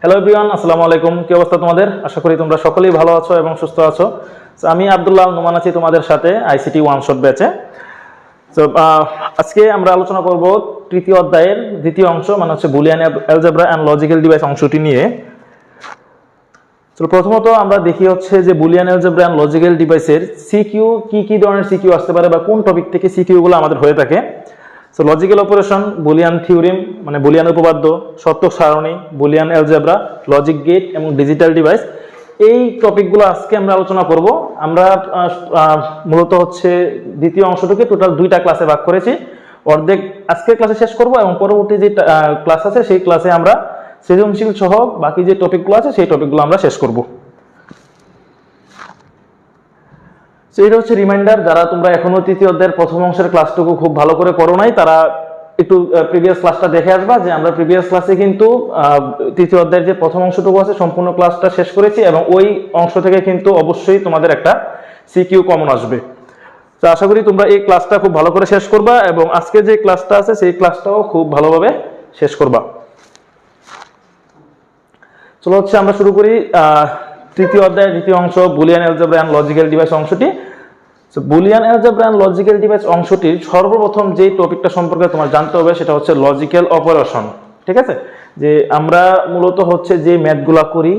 Hello everyone, আসসালামু আলাইকুম। কি অবস্থা তোমাদের? আশা করি তোমরা সকলেই ভালো আছো এবং সুস্থ আছো। আমি আব্দুল্লাহ নোমান আছি তোমাদের সাথে আইসিটি ওয়ান শট ব্যাচে। তো আজকে আমরা আলোচনা করব তৃতীয় অধ্যায়ের দ্বিতীয় অংশ, মানে হচ্ছে Boolean algebra and logical device অংশটি নিয়ে। তো প্রথমত আমরা দেখি হচ্ছে যে বুলিয়ান অ্যালজেব্রা অ্যান্ড লজিক্যাল ডিভাইসের সিকিউ কি ধরনের সিকিউ আসতে পারে বা কোন টপিক থেকে সিকিউগুলো আমাদের হয়ে থাকে। So logical operation, Boolean theorem মানে বুলিয়ান উপপাদ্য, সত্য সারণী, বুলিয়ান অ্যালজেব্রা, লজিক গেট এবং ডিজিটাল ডিভাইস, এই টপিকগুলো আজকে আমরা আলোচনা করব। আমরা মূলত হচ্ছে দ্বিতীয় অংশটাকে টোটাল দুইটা ক্লাসে ভাগ করেছি। অর্ধেক আজকের ক্লাসে শেষ করব এবং পরবর্তী যে ক্লাস আছে সেই ক্লাসে আমরা সৃজনশীল সহ বাকি যে টপিকগুলো আছে সেই টপিকগুলো আমরা শেষ করব। এটা হচ্ছে রিমাইন্ডার, যারা তোমরা এখনো তৃতীয় অধ্যায়ের প্রথম অংশের ক্লাসটুকু খুব ভালো করে করো নাই তারা একটু প্রিভিয়াস ক্লাসটা দেখে আসবা। যে আমরা প্রিভিয়াস ক্লাসে কিন্তু তৃতীয় অধ্যায়ের যে প্রথম অংশটুকু আছে সম্পূর্ণ ক্লাসটা শেষ করেছি এবং ওই অংশ থেকে কিন্তু অবশ্যই তোমাদের একটা সিকিউ কমন আসবে। তো আশা করি তোমরা এই ক্লাসটা খুব ভালো করে শেষ করবা এবং আজকে যে ক্লাসটা আছে সেই ক্লাসটাও খুব ভালোভাবে শেষ করবা। চলো হচ্ছে আমরা শুরু করি তৃতীয় অধ্যায়ের দ্বিতীয় অংশ Boolean algebra and logical device অংশটি। Boolean algebra and logical device অংশটির সর্বপ্রথম যে টপিকটা সম্পর্কে তোমার জানতে হবে সেটা হচ্ছে লজিক্যাল অপারেশন। ঠিক আছে, যে আমরা মূলত হচ্ছে যে ম্যাথগুলা করি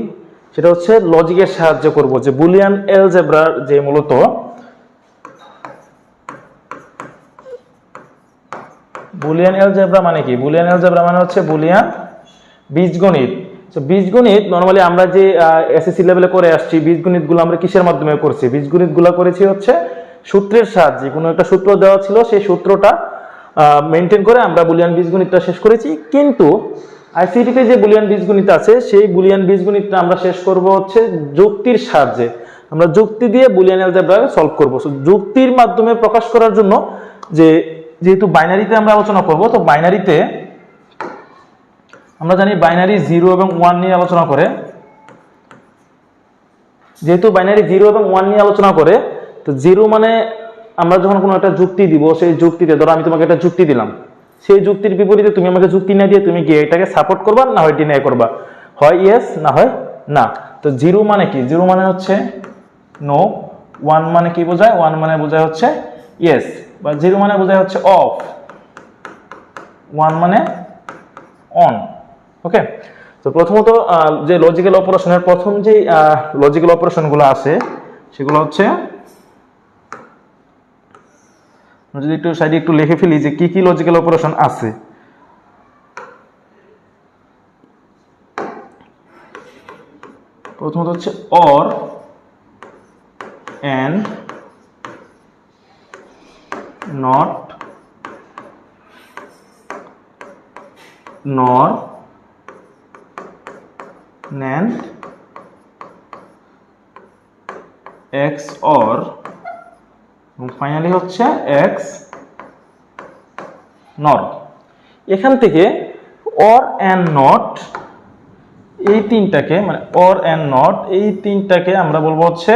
সেটা হচ্ছে লজিকের সাহায্যে করব। যে বুলিয়ান অ্যালজেব্রার যে মূলত বুলিয়ান অ্যালজেব্রা মানে কি? বুলিয়ান অ্যালজেব্রা মানে হচ্ছে বুলিয়ান বীজগণিত। বীজগণিত নরমালি আমরা যে এসএসসি লেভেলে করে আসছি, বীজগণিতগুলো আমরা কিসের মাধ্যমে করছি? বীজগণিতগুলো করেছি হচ্ছে সূত্রের সাহায্যে। কোনো একটা সূত্র দেওয়া ছিল, সেই সূত্রটা মেনটেন করে আমরা বুলিয়ান বীজগণিতটা শেষ করেছি। কিন্তু আইসিটিতে যে বুলিয়ান বীজগণিত আছে সেই বুলিয়ান বীজগণিতটা আমরা শেষ করব হচ্ছে যুক্তির সাহায্যে। আমরা যুক্তি দিয়ে বুলিয়ান অ্যালজেব্রা সলভ করব। যুক্তির মাধ্যমে প্রকাশ করার জন্য যেহেতু বাইনারিতে আমরা আলোচনা করব, তো বাইনারিতে আমরা জানি বাইনারি 0 এবং 1 নিয়ে আলোচনা করে। যেহেতু বাইনারি 0 এবং 1 নিয়ে আলোচনা করে, তো 0 মানে আমরা যখন কোনো একটা যুক্তি দিব, সেই যুক্তিতে ধরো আমি তোমাকে একটা যুক্তি দিলাম, সেই যুক্তির বিপরীতে তুমি আমাকে যুক্তি না দিয়ে তুমি কি এটাকে সাপোর্ট করবা না হয় ডিনাই করবা, হয় ইয়েস না হয় না। তো 0 মানে কি? 0 মানে হচ্ছে নো। 1 মানে কি বোঝায়? 1 মানে বোঝায় হচ্ছে ইয়েস, বা 0 মানে বোঝায় হচ্ছে অফ, 1 মানে অন। ওকে, তো প্রথমত যে লজিক্যাল অপারেশনের প্রথম যে লজিক্যাল অপারেশনগুলো আছে সেগুলো হচ্ছে, যদি একটু সাইডে একটু লিখে ফেলি যে কি কি লজিক্যাল অপারেশন আছে। প্রথমত হচ্ছে অর, এন্ড, নট, নর, NAND, এক্স অর এবং ফাইনালি হচ্ছে এক্স নর। এখান থেকে অর এন্ড নট এই তিনটাকে, মানে অর এন্ড নট এই তিনটাকে আমরা বলবো হচ্ছে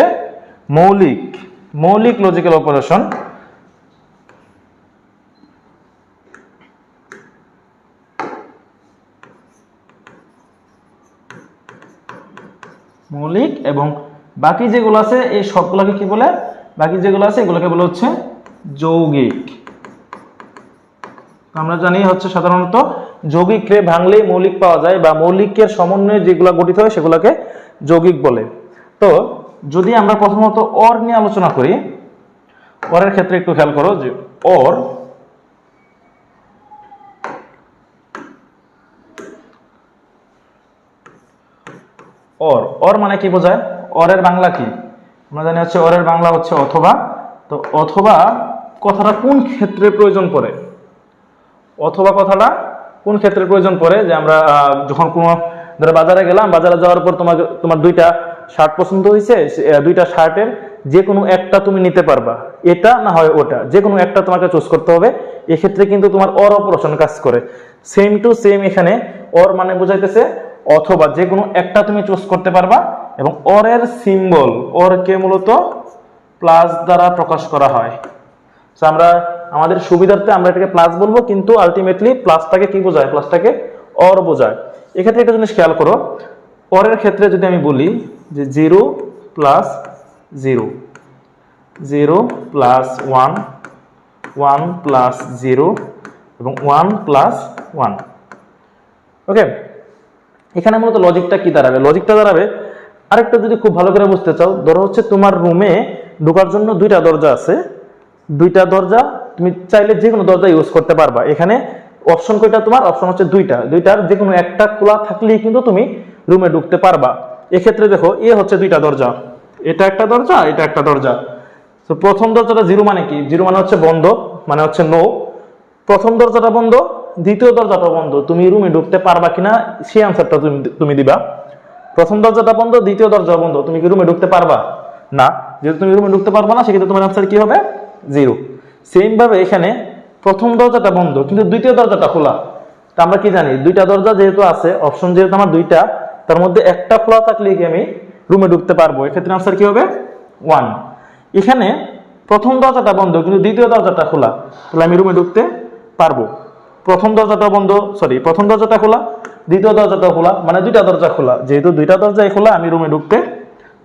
মৌলিক লজিক্যাল অপারেশন। মৌলিক, এবং বাকি যেগুলো আছে এই সবগুলোকে কি বলে? বাকি যেগুলো আছে এগুলোকে বলে হচ্ছে যৌগিক। আমরা জানি হচ্ছে সাধারণত যৌগিকরে ভাঙলেই মৌলিক পাওয়া যায়, বা মৌলিকের সমন্বয়ে যেগুলো গঠিত হয় সেগুলোকে যৌগিক বলে। তো যদি আমরা প্রথমত অর নিয়ে আলোচনা করি, অরের ক্ষেত্রে একটু খেয়াল করো যে অর অর মানে কি বোঝায়? অরের বাংলা কি? আমরা জানি হচ্ছে অরের বাংলা হচ্ছে অথবা। তো অথবা কথাটা কোন ক্ষেত্রে প্রয়োজন পড়ে? অথবা কথাটা কোন ক্ষেত্রে প্রয়োজন পড়ে? যে আমরা যখন কোনো ধরো বাজারে গেলাম, বাজারে যাওয়ার পর তোমার দুইটা শার্ট পছন্দ হয়েছে, দুইটা শার্টের যে কোনো একটা তুমি নিতে পারবা, এটা না হয় ওটা, যে কোনো একটা তোমাকে চুজ করতে হবে। এক্ষেত্রে কিন্তু তোমার অর অপারেশন কাজ করে। সেম টু সেম এখানে অর মানে বোঝাইতেছে অথবা যে কোনো একটা তুমি চুজ করতে পারবা, এবং অরের সিম্বল, অরকে মূলত প্লাস দ্বারা প্রকাশ করা হয়। আমরা আমাদের সুবিধার্থে আমরা এটাকে প্লাস বলবো, কিন্তু আলটিমেটলি প্লাসটাকে কি বোঝায়? প্লাসটাকে অর বোঝায়। এক্ষেত্রে একটা জিনিস খেয়াল করো, পরের ক্ষেত্রে যদি আমি বলি যে 0 প্লাস 0, 0 প্লাস 1, 1 প্লাস 0 এবং 1 প্লাস 1। ওকে, এখানে মূলত লজিকটা কি দাঁড়াবে? লজিকটা দাঁড়াবে, আরেকটা যদি খুব ভালো করে বুঝতে চাও, ধরো হচ্ছে তোমার রুমে ঢোকার জন্য দুইটা দরজা আছে, দুইটা দরজা তুমি চাইলে যে কোনো দরজা ইউজ করতে পারবা। এখানে অপশন কয়টা তোমার? অপশন হচ্ছে দুইটা, দুইটার যে কোনো একটা খোলা থাকলেই কিন্তু তুমি রুমে ঢুকতে পারবা। এক্ষেত্রে দেখো, এ হচ্ছে দুইটা দরজা, এটা একটা দরজা, এটা একটা দরজা। তো প্রথম দরজাটা 0 মানে কি? 0 মানে হচ্ছে বন্ধ, মানে হচ্ছে নো। প্রথম দরজাটা বন্ধ, দ্বিতীয় দরজাটা বন্ধ, তুমি রুমে ঢুকতে পারবা কিনা সেই আনসারটা তুমি দিবা। প্রথম দরজাটা বন্ধ, দ্বিতীয় দরজা বন্ধ, তুমি কি রুমে ঢুকতে পারবা? না। যেহেতু তুমি রুমে ঢুকতে পারবা না, সেক্ষেত্রে তোমার আনসার কি হবে? 0। সেম ভাবে এখানে প্রথম দরজাটা বন্ধ কিন্তু দ্বিতীয় দরজাটা খোলা, তা আমরা কি জানি? দুইটা দরজা যেহেতু আছে, অপশন যেহেতু আমার দুইটা, তার মধ্যে একটা খোলা থাকলে কি আমি রুমে ঢুকতে পারবো। এক্ষেত্রে আনসার কি হবে? 1। এখানে প্রথম দরজাটা বন্ধ কিন্তু দ্বিতীয় দরজাটা খোলা, তাহলে আমি রুমে ঢুকতে পারবো। প্রথম দরজাটা বন্ধ, প্রথম দরজাটা খোলা, দ্বিতীয় দরজাটা খোলা, মানে দুইটা দরজা খোলা, যেহেতু দুইটা দরজাই খোলা আমি রুমে ঢুকতে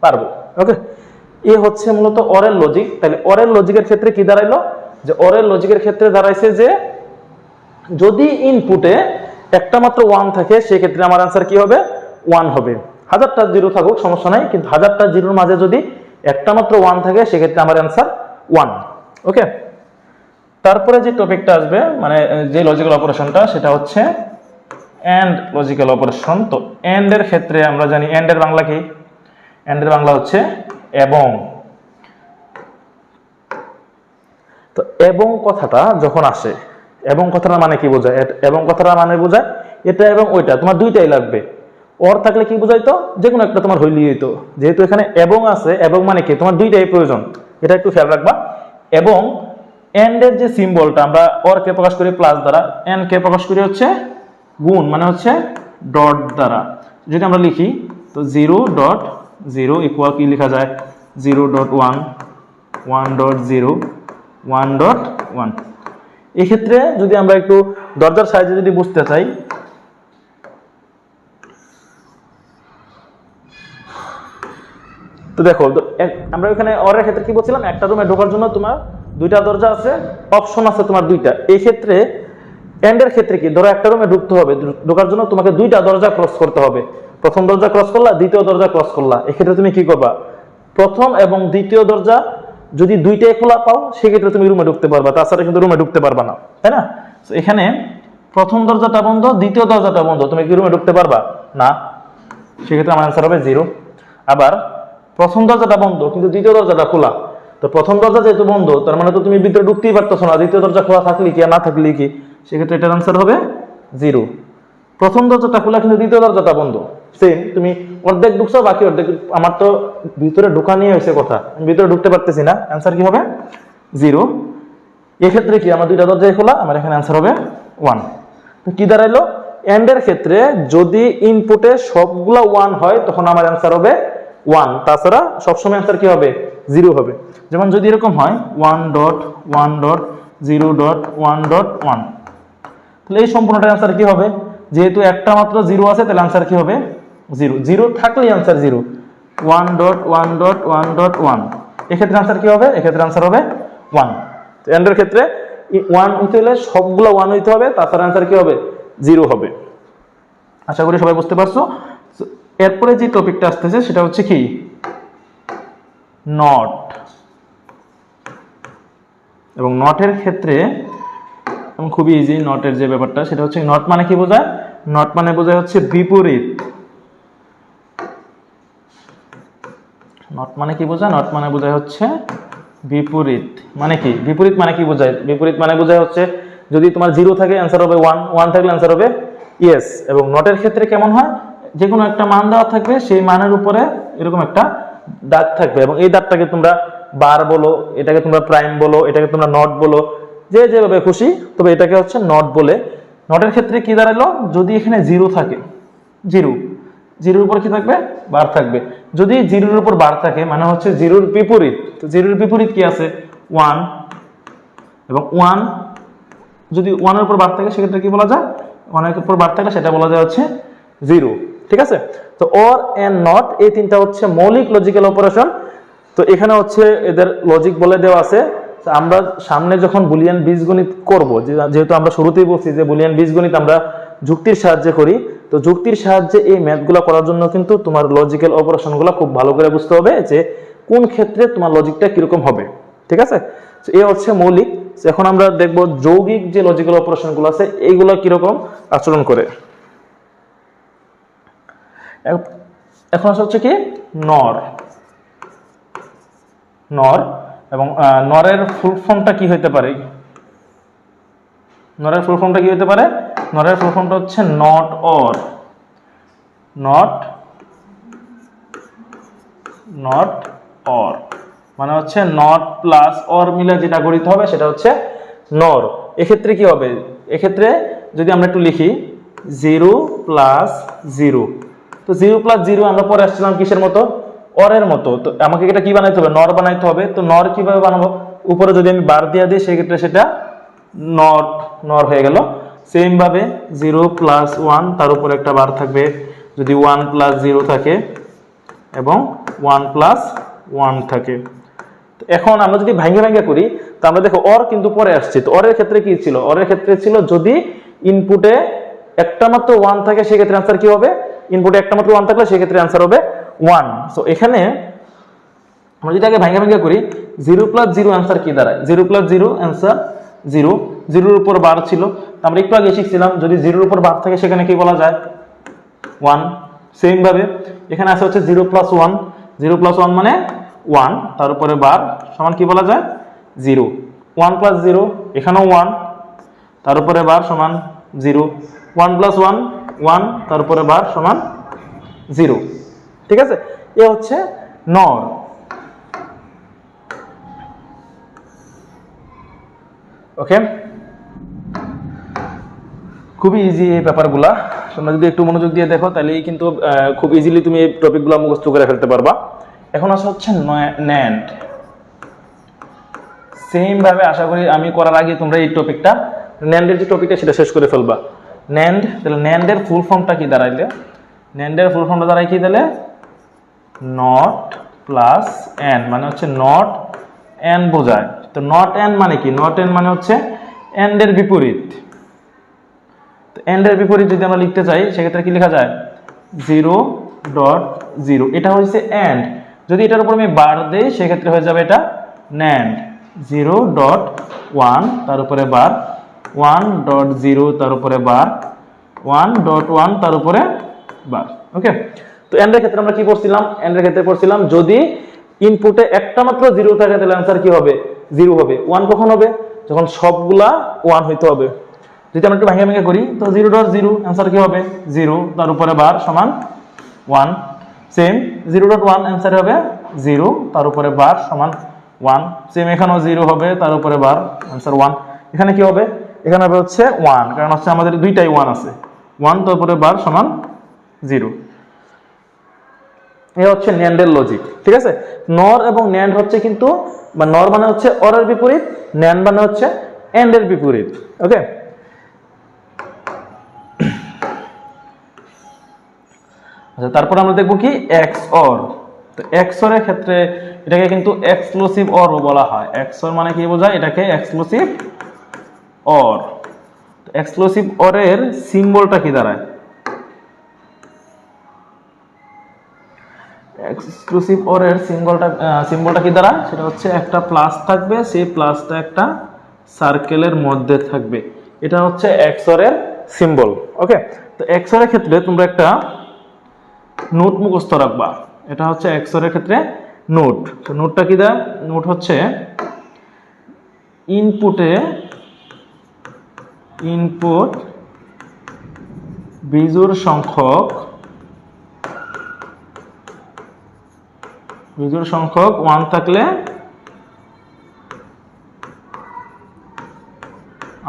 পারবো। ওকে, এ হচ্ছে মূলত অরের লজিক। তাহলে অরের লজিকের ক্ষেত্রে কি দাঁড়াইলো? যে অরের লজিকের ক্ষেত্রে দাঁড়াইছে যে যদি ইনপুটে একটা মাত্র 1 থাকে, সেক্ষেত্রে আমার আনসার কি হবে? 1 হবে। হাজারটা 0 থাকুক সমস্যা নাই, কিন্তু হাজারটা 0-র মাঝে যদি একটা মাত্র 1 থাকে, সেক্ষেত্রে আমার আনসার 1। ওকে, তারপরে যে টপিকটা আসবে, মানে যে লজিক্যাল অপারেশনটা, সেটা হচ্ছে এন্ড লজিক্যাল অপারেশন। তো এন্ড এর ক্ষেত্রে আমরা জানি এন্ড এর বাংলা কি? এন্ড এর বাংলা হচ্ছে এবং। তো এবং কথাটা যখন আসে, এবং কথাটা মানে কি বোঝায়? এবং কথাটা মানে বোঝায় এটা এবং ওইটা, তোমার দুইটাই লাগবে। অর থাকলে কি বোঝাইতো? যে কোনো একটা তোমার হইলেই হইতো। যেহেতু এখানে এবং আছে, এবং মানে কি? তোমার দুইটাই প্রয়োজন, এটা একটু খেয়াল রাখবা। এবং এন্ড এর যে সিম্বলটা, আমরা অর কে প্রকাশ করি প্লাস দ্বারা, এন্ড কে প্রকাশ করি হচ্ছে গুণ, মানে হচ্ছে ডট দ্বারা। যদি আমরা লিখি তো 0.0 ইকুয়াল কি লেখা যায়? 0.1, 1.0, 1.1। এক্ষেত্রে যদি আমরা একটু দরজার সাইজে যদি বুঝতে চাই, তো দেখো আমরা এখানে অরের ক্ষেত্রে কি বলছিলাম? একটা রুমে ঢোকার জন্য তোমার দুইটা দরজা আছে, অপশন আছে তোমার দুইটা। এই ক্ষেত্রে এন্ডের ক্ষেত্রে কি? ধরো একটা রুমে ঢুকতে হবে, ঢোকার জন্য তোমাকে দুইটা দরজা ক্রস করতে হবে। প্রথম দরজা ক্রস করলা, দ্বিতীয় দরজা ক্রস করলা, এক্ষেত্রে তুমি কি করবা? প্রথম এবং দ্বিতীয় দরজা যদি দুইটাই খোলা পাও, সেক্ষেত্রে তুমি রুমে ঢুকতে পারবা, তাছাড়া কিন্তু রুমে ঢুকতে পারবা না, তাই না? এখানে প্রথম দরজাটা বন্ধ, দ্বিতীয় দরজাটা বন্ধ, তুমি কি রুমে ঢুকতে পারবা? না। সেক্ষেত্রে আমার আনসার হবে 0। আবার প্রথম দরজাটা বন্ধ কিন্তু দ্বিতীয় দরজাটা খোলা, তো প্রথম দরজা যেহেতু বন্ধ, তার মানে তো তুমি ভিতরে ঢুকতেই পারতেছো না, দ্বিতীয় দরজা খোলা থাকলে কি আর না থাকলে কি? সেক্ষেত্রে এটার আনসার হবে 0। প্রথম দরজাটা খোলা কিন্তু দ্বিতীয় দরজাটা বন্ধ, সেম, তুমি অর্ধেক ঢুকছো, বাকি অর্ধেক আমার তো ভিতরে ঢোকা নিয়ে হয়েছে কথা, আমি ভিতরে ঢুকতে পারতেছি না, অ্যান্সার কি হবে? 0। এক্ষেত্রে কি আমার দুইটা দরজায় খোলা, আমার এখানে অ্যান্সার হবে 1। তো কি দাঁড়াইলো? এন্ড এর ক্ষেত্রে যদি ইনপুটে সবগুলা 1 হয়, তখন আমার অ্যান্সার হবে 1, তাছাড়া সবসময় অ্যান্সার কি হবে? 0 হবে। যেমন যদি এরকম হয় 1.1.0.1.1, তাহলে এই সম্পূর্ণটার অ্যান্সার কি হবে? যেহেতু একটা মাত্র 0 আছে, তাহলে অ্যান্সার কি হবে? 0। 0 থাকলেই অ্যান্সার 0। 1.1.1.1, এক্ষেত্রে অ্যান্সার কি হবে? এক্ষেত্রে অ্যান্সার হবে 1। তো এন্ডের ক্ষেত্রে 1 হইতে হলে সবগুলো 1 হইতে হবে, তাছাড়া অ্যান্সার কি হবে? 0 হবে। আশা করি সবাই বুঝতে পারছো। এরপরে যে টপিকটা আসতেছে সেটা হচ্ছে কি? নট। এবং নটের ক্ষেত্রে খুবই ইজি, নটের যে ব্যাপারটা সেটা হচ্ছে, নট মানে কি বোঝায়? নট মানে বোঝায় হচ্ছে বিপরীত। নট মানে কি বোঝায়? নট মানে বোঝায় হচ্ছে বিপরীত। মানে কি বিপরীত মানে কি বোঝায়? বিপরীত মানে বোঝায় হচ্ছে যদি তোমার 0 থাকে অ্যান্সার হবে 1, 1 থাকলে অ্যান্সার হবে ইয়েস। এবং নটের ক্ষেত্রে কেমন হয়? যে কোনো একটা মান দেওয়া থাকবে, সেই মানের উপরে এরকম একটা দাগ থাকবে, এবং এই দাগটাকে তোমরা বার বলো, এটাকে তোমরা প্রাইম বলো, এটাকে তোমরা নট বলো, যে যেভাবে খুশি, তবে এটাকে হচ্ছে নট বলে। নটের ক্ষেত্রে কি দাঁড়ালো? যদি এখানে 0 থাকে, 0 উপর কি থাকবে? বার থাকবে। যদি 0-এর উপর বার থাকে মানে হচ্ছে 0-এর বিপরীত। তো 0-এর বিপরীত কি আছে? 1। এবং 1 যদি 1-এর উপর বার থাকে, সেক্ষেত্রে কি বলা যায়? 1-এর উপর বার থাকলে সেটা বলা যায় হচ্ছে 0, ঠিক আছে। তো অর এন্ড নট এই তিনটা হচ্ছে মৌলিক লজিক্যাল অপারেশন। তো এখানে হচ্ছে এদের লজিক বলে দেওয়া আছে। আমরা সামনে যখন বুলিয়ান বীজগণিত করব, যেহেতু আমরা শুরুতেই বলছি যে বুলিয়ান বীজগণিত আমরা যুক্তির সাহায্যে করি, তো যুক্তির সাহায্যে এই ম্যাথগুলো করার জন্য কিন্তু তোমার লজিক্যাল অপারেশনগুলো খুব ভালো করে বুঝতে হবে যে কোন ক্ষেত্রে তোমার লজিকটা কিরকম হবে, ঠিক আছে। এই হচ্ছে মৌলিক। এখন আমরা দেখব যৌগিক যে লজিক্যাল অপারেশনগুলো আছে এইগুলো কিরকম আচরণ করে। এখন হচ্ছে কি নর, নর এবং নরের ফুল ফর্মটা কি হতে পারে? নরের ফুল ফর্মটা কি হতে পারে? নরের ফুল ফর্মটা হচ্ছে not or, not not or মানে হচ্ছে নট প্লাস অর মিলে যেটা গঠিত হবে সেটা হচ্ছে নর। এক্ষেত্রে কি হবে? এক্ষেত্রে যদি আমরা একটু লিখি 0 প্লাস 0, তো 0 প্লাস 0 আমরা পরে আসছিলাম কিসের মতো? অরের মতো। তো আমাকে এটা কি বানাইতে হবে? নর বানাইতে হবে। তো নর কিভাবে বানাবো? উপরে যদি আমি বার দিয়ে দিই সেক্ষেত্রে সেটা নট নর হয়ে গেল। সেম ভাবে 0 প্লাস 1 তার উপরে একটা বার থাকবে, যদি 1 প্লাস 0 থাকে এবং 1 প্লাস 1 থাকে। এখন আমরা যদি ভাঙ্গে ভাঙ্গে করি তো আমরা দেখো অর কিন্তু পরে আসছে। তো অরের ক্ষেত্রে কি ছিল? অরের ক্ষেত্রে ছিল যদি ইনপুটে একটা মাত্র 1 থাকে সেক্ষেত্রে आंसर কি হবে? ইনপুটে একটা মাত্র 1 থাকলে সেক্ষেত্রে आंसर হবে 1। সো এখানে আমরা যদি আগে ভাঙ্গে ভাঙ্গে করি 0 প্লাস 0 आंसर কি দাঁড়ায়? 0 প্লাস 0 आंसर 0। 0 এর উপর বার ছিল। আমরা একটু আগে শিখছিলাম যদি 0 এর উপর বার থাকে সেখানে কি বলা যায়? 1। সেম ভাবে এখানে আছে হচ্ছে 0 প্লাস 1, 0 প্লাস 1 মানে 1 তার উপরে বার সমান কি বলা যায়? 0। 1 প্লাস 0 এখানেও 1 তার উপরে বার সমান 0। 1 প্লাস 1 1 তার উপরে বার সমান 0, ঠিক আছে। এ হচ্ছে নর। ওকে, খুবই ইজি এই ব্যাপারগুলা। তোমরা যদি একটু মনোযোগ দিয়ে দেখো তাহলেই কিন্তু খুব ইজিলি তুমি এই টপিকগুলো মুখস্থ করে ফেলতে পারবা। এখন আসা হচ্ছে ন্যান্ড। সেম ভাবে আশা করি আমি করার আগে তোমরা এই টপিকটা ন্যান্ডের যে টপিকটা সেটা শেষ করে ফেলবা। ন্যান্ড, তাহলে ন্যান্ডের ফুল ফর্মটা কি দাঁড়াইলে? ন্যান্ডের ফুল ফর্মটা দাঁড়ায় কি তাহলে? নট প্লাস এন মানে হচ্ছে নট এন বোঝায়। তো নট এন মানে কি? নট এন মানে হচ্ছে এন্ড এর বিপরীত। তো এন্ড এর বিপরীত যদি আমরা লিখতে চাই সেক্ষেত্রে কি লেখা যায়? 0.0। এটা হচ্ছে এন্ড। যদি এটার উপর আমি বার দেই সেক্ষেত্রে হয়ে যাবে এটা ন্যান্ড। 0.1 তার উপরে বার, 1.0 তার উপরে বার, 1.1 তার উপরে বার। ওকে, তো এন্ড এর ক্ষেত্রে আমরা কি পড়ছিলাম? এন্ড এর ক্ষেত্রে পড়ছিলাম যদি ইনপুটে একটা মাত্র 0 থাকে তাহলে आंसर কি হবে? 0 হবে। 1 কখন হবে? যখন সবগুলা 1 হইতে হবে। যদি আমরা একটু ভাঙে ভাঙে করি তো 0.0 आंसर কি হবে? 0 তার উপরে বার সমান 1। সেম 0.1 आंसर হবে 0 তার উপরে বার সমান 1। সেম এখানেও 0 হবে তার উপরে বার आंसर 1। এখানে কি হবে? এখানে হবে হচ্ছে 1, কারণ হচ্ছে আমাদের দুইটাই 1 আছে। 1 তার উপরে বার সমান 0। এই হচ্ছে ন্যান্ডের লজিক, ঠিক আছে। নর এবং ন্যান্ড হচ্ছে কিন্তু, বা নর মানে হচ্ছে অরের বিপরীত, ন্যান্ড মানে হচ্ছে এন্ড এর বিপরীত। ওকে, আচ্ছা তারপর আমরা দেখব কি এক্স অর। তো এক্স অর এর ক্ষেত্রে এটাকে কিন্তু এক্সক্লুসিভ অর বলা হয়। এক্স অর মানে কি বোঝায়? এটাকে এক্সক্লুসিভ অর। তো এক্সক্লুসিভ অর এর সিম্বলটা কি দাঁড়ায়? এক্সক্লুসিভ অর এর সিম্বলটা কি দাঁড়ায়? সেটা হচ্ছে একটা প্লাস থাকবে, সেই প্লাসটা একটা সার্কেলের মধ্যে থাকবে। এটা হচ্ছে এক্স অর এর সিম্বল। ওকে, তো এক্স অর এর ক্ষেত্রে তোমরা একটা নোট মুখস্থ রাখবা। এটা হচ্ছে এক্স অর এর ক্ষেত্রে নোট। তো নোটটা কি দেয়? নোট হচ্ছে ইনপুট বিজোড় সংখ্যক 1 থাকলে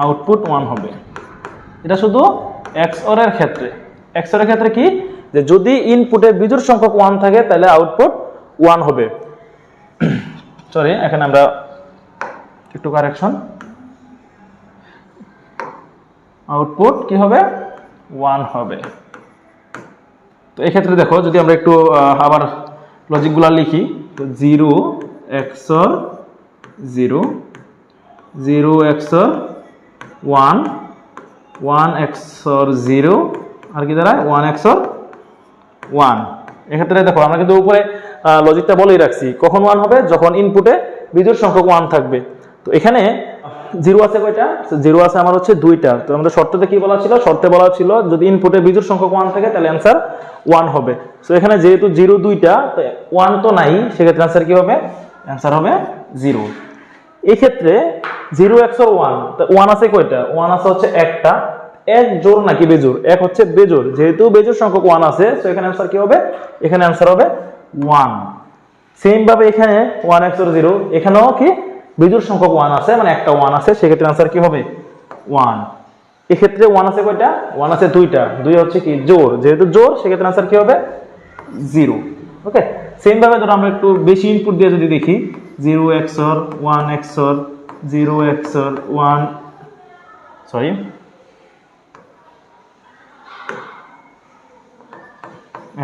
আউটপুট 1 হবে। এটা শুধু এক্স অর এর ক্ষেত্রে। এক্স অর এর ক্ষেত্রে কি? যে যদি ইনপুটে বিজোড় সংখ্যক 1 থাকে তাহলে আউটপুট 1 হবে। সরি, এখানে আমরা একটু কারেকশন, আউটপুট কি হবে? 1 হবে। তো এক্ষেত্রে দেখো যদি আমরা একটু আবার লজিকগুলো লিখি, তো 0 XOR 0, 0 XOR 1, 1 XOR 0, আর কি দাঁড়ায় 1 XOR 1। এক্ষেত্রে দেখো আমরা কিন্তু উপরে লজিকটা বলেই রাখছি, কখন 1 হবে, যখন ইনপুটে বিজোড় সংখ্যক 1 থাকবে। তো এখানে 0 আছে কয়টা? 0 আছে আমার হচ্ছে 2টা। তো আমাদের শর্ততে কি বলা ছিল? শর্তে বলা ছিল যদি ইনপুটে বিজোড় সংখ্যক 1 থাকে তাহলে অ্যান্সার 1 হবে। সো এখানে যেহেতু 0 2টা, তো 1 তো নাই, সেক্ষেত্রে অ্যান্সার কি হবে? অ্যান্সার হবে 0। এই ক্ষেত্রে 0 XOR 1, তো 1 আছে কয়টা? 1 আছে হচ্ছে একটা। এক জোড় নাকি বেজোড়? এক হচ্ছে বেজোড়, যেহেতু বেজোড় সংখ্যক 1 আছে, সো এখানে অ্যান্সার কি হবে? এখানে অ্যান্সার হবে 1। সেম ভাবে এখানে 1 XOR 0, এখানেও কি বিজোড় সংখ্যক 1 আছে, মানে একটা 1 আছে, সেক্ষেত্রে অ্যান্সার কি হবে? 1। এক্ষেত্রে 1 আছে কয়টা? 1 আছে 2টা। 2 হচ্ছে কি জোড়, যেহেতু জোড় সেক্ষেত্রে অ্যান্সার কি হবে? 0। ওকে, সেম ভাবে ধরো আমরা একটু বেশি ইনপুট দিয়ে যদি দেখি, 0 XOR 1 XOR 0 XOR 1, sorry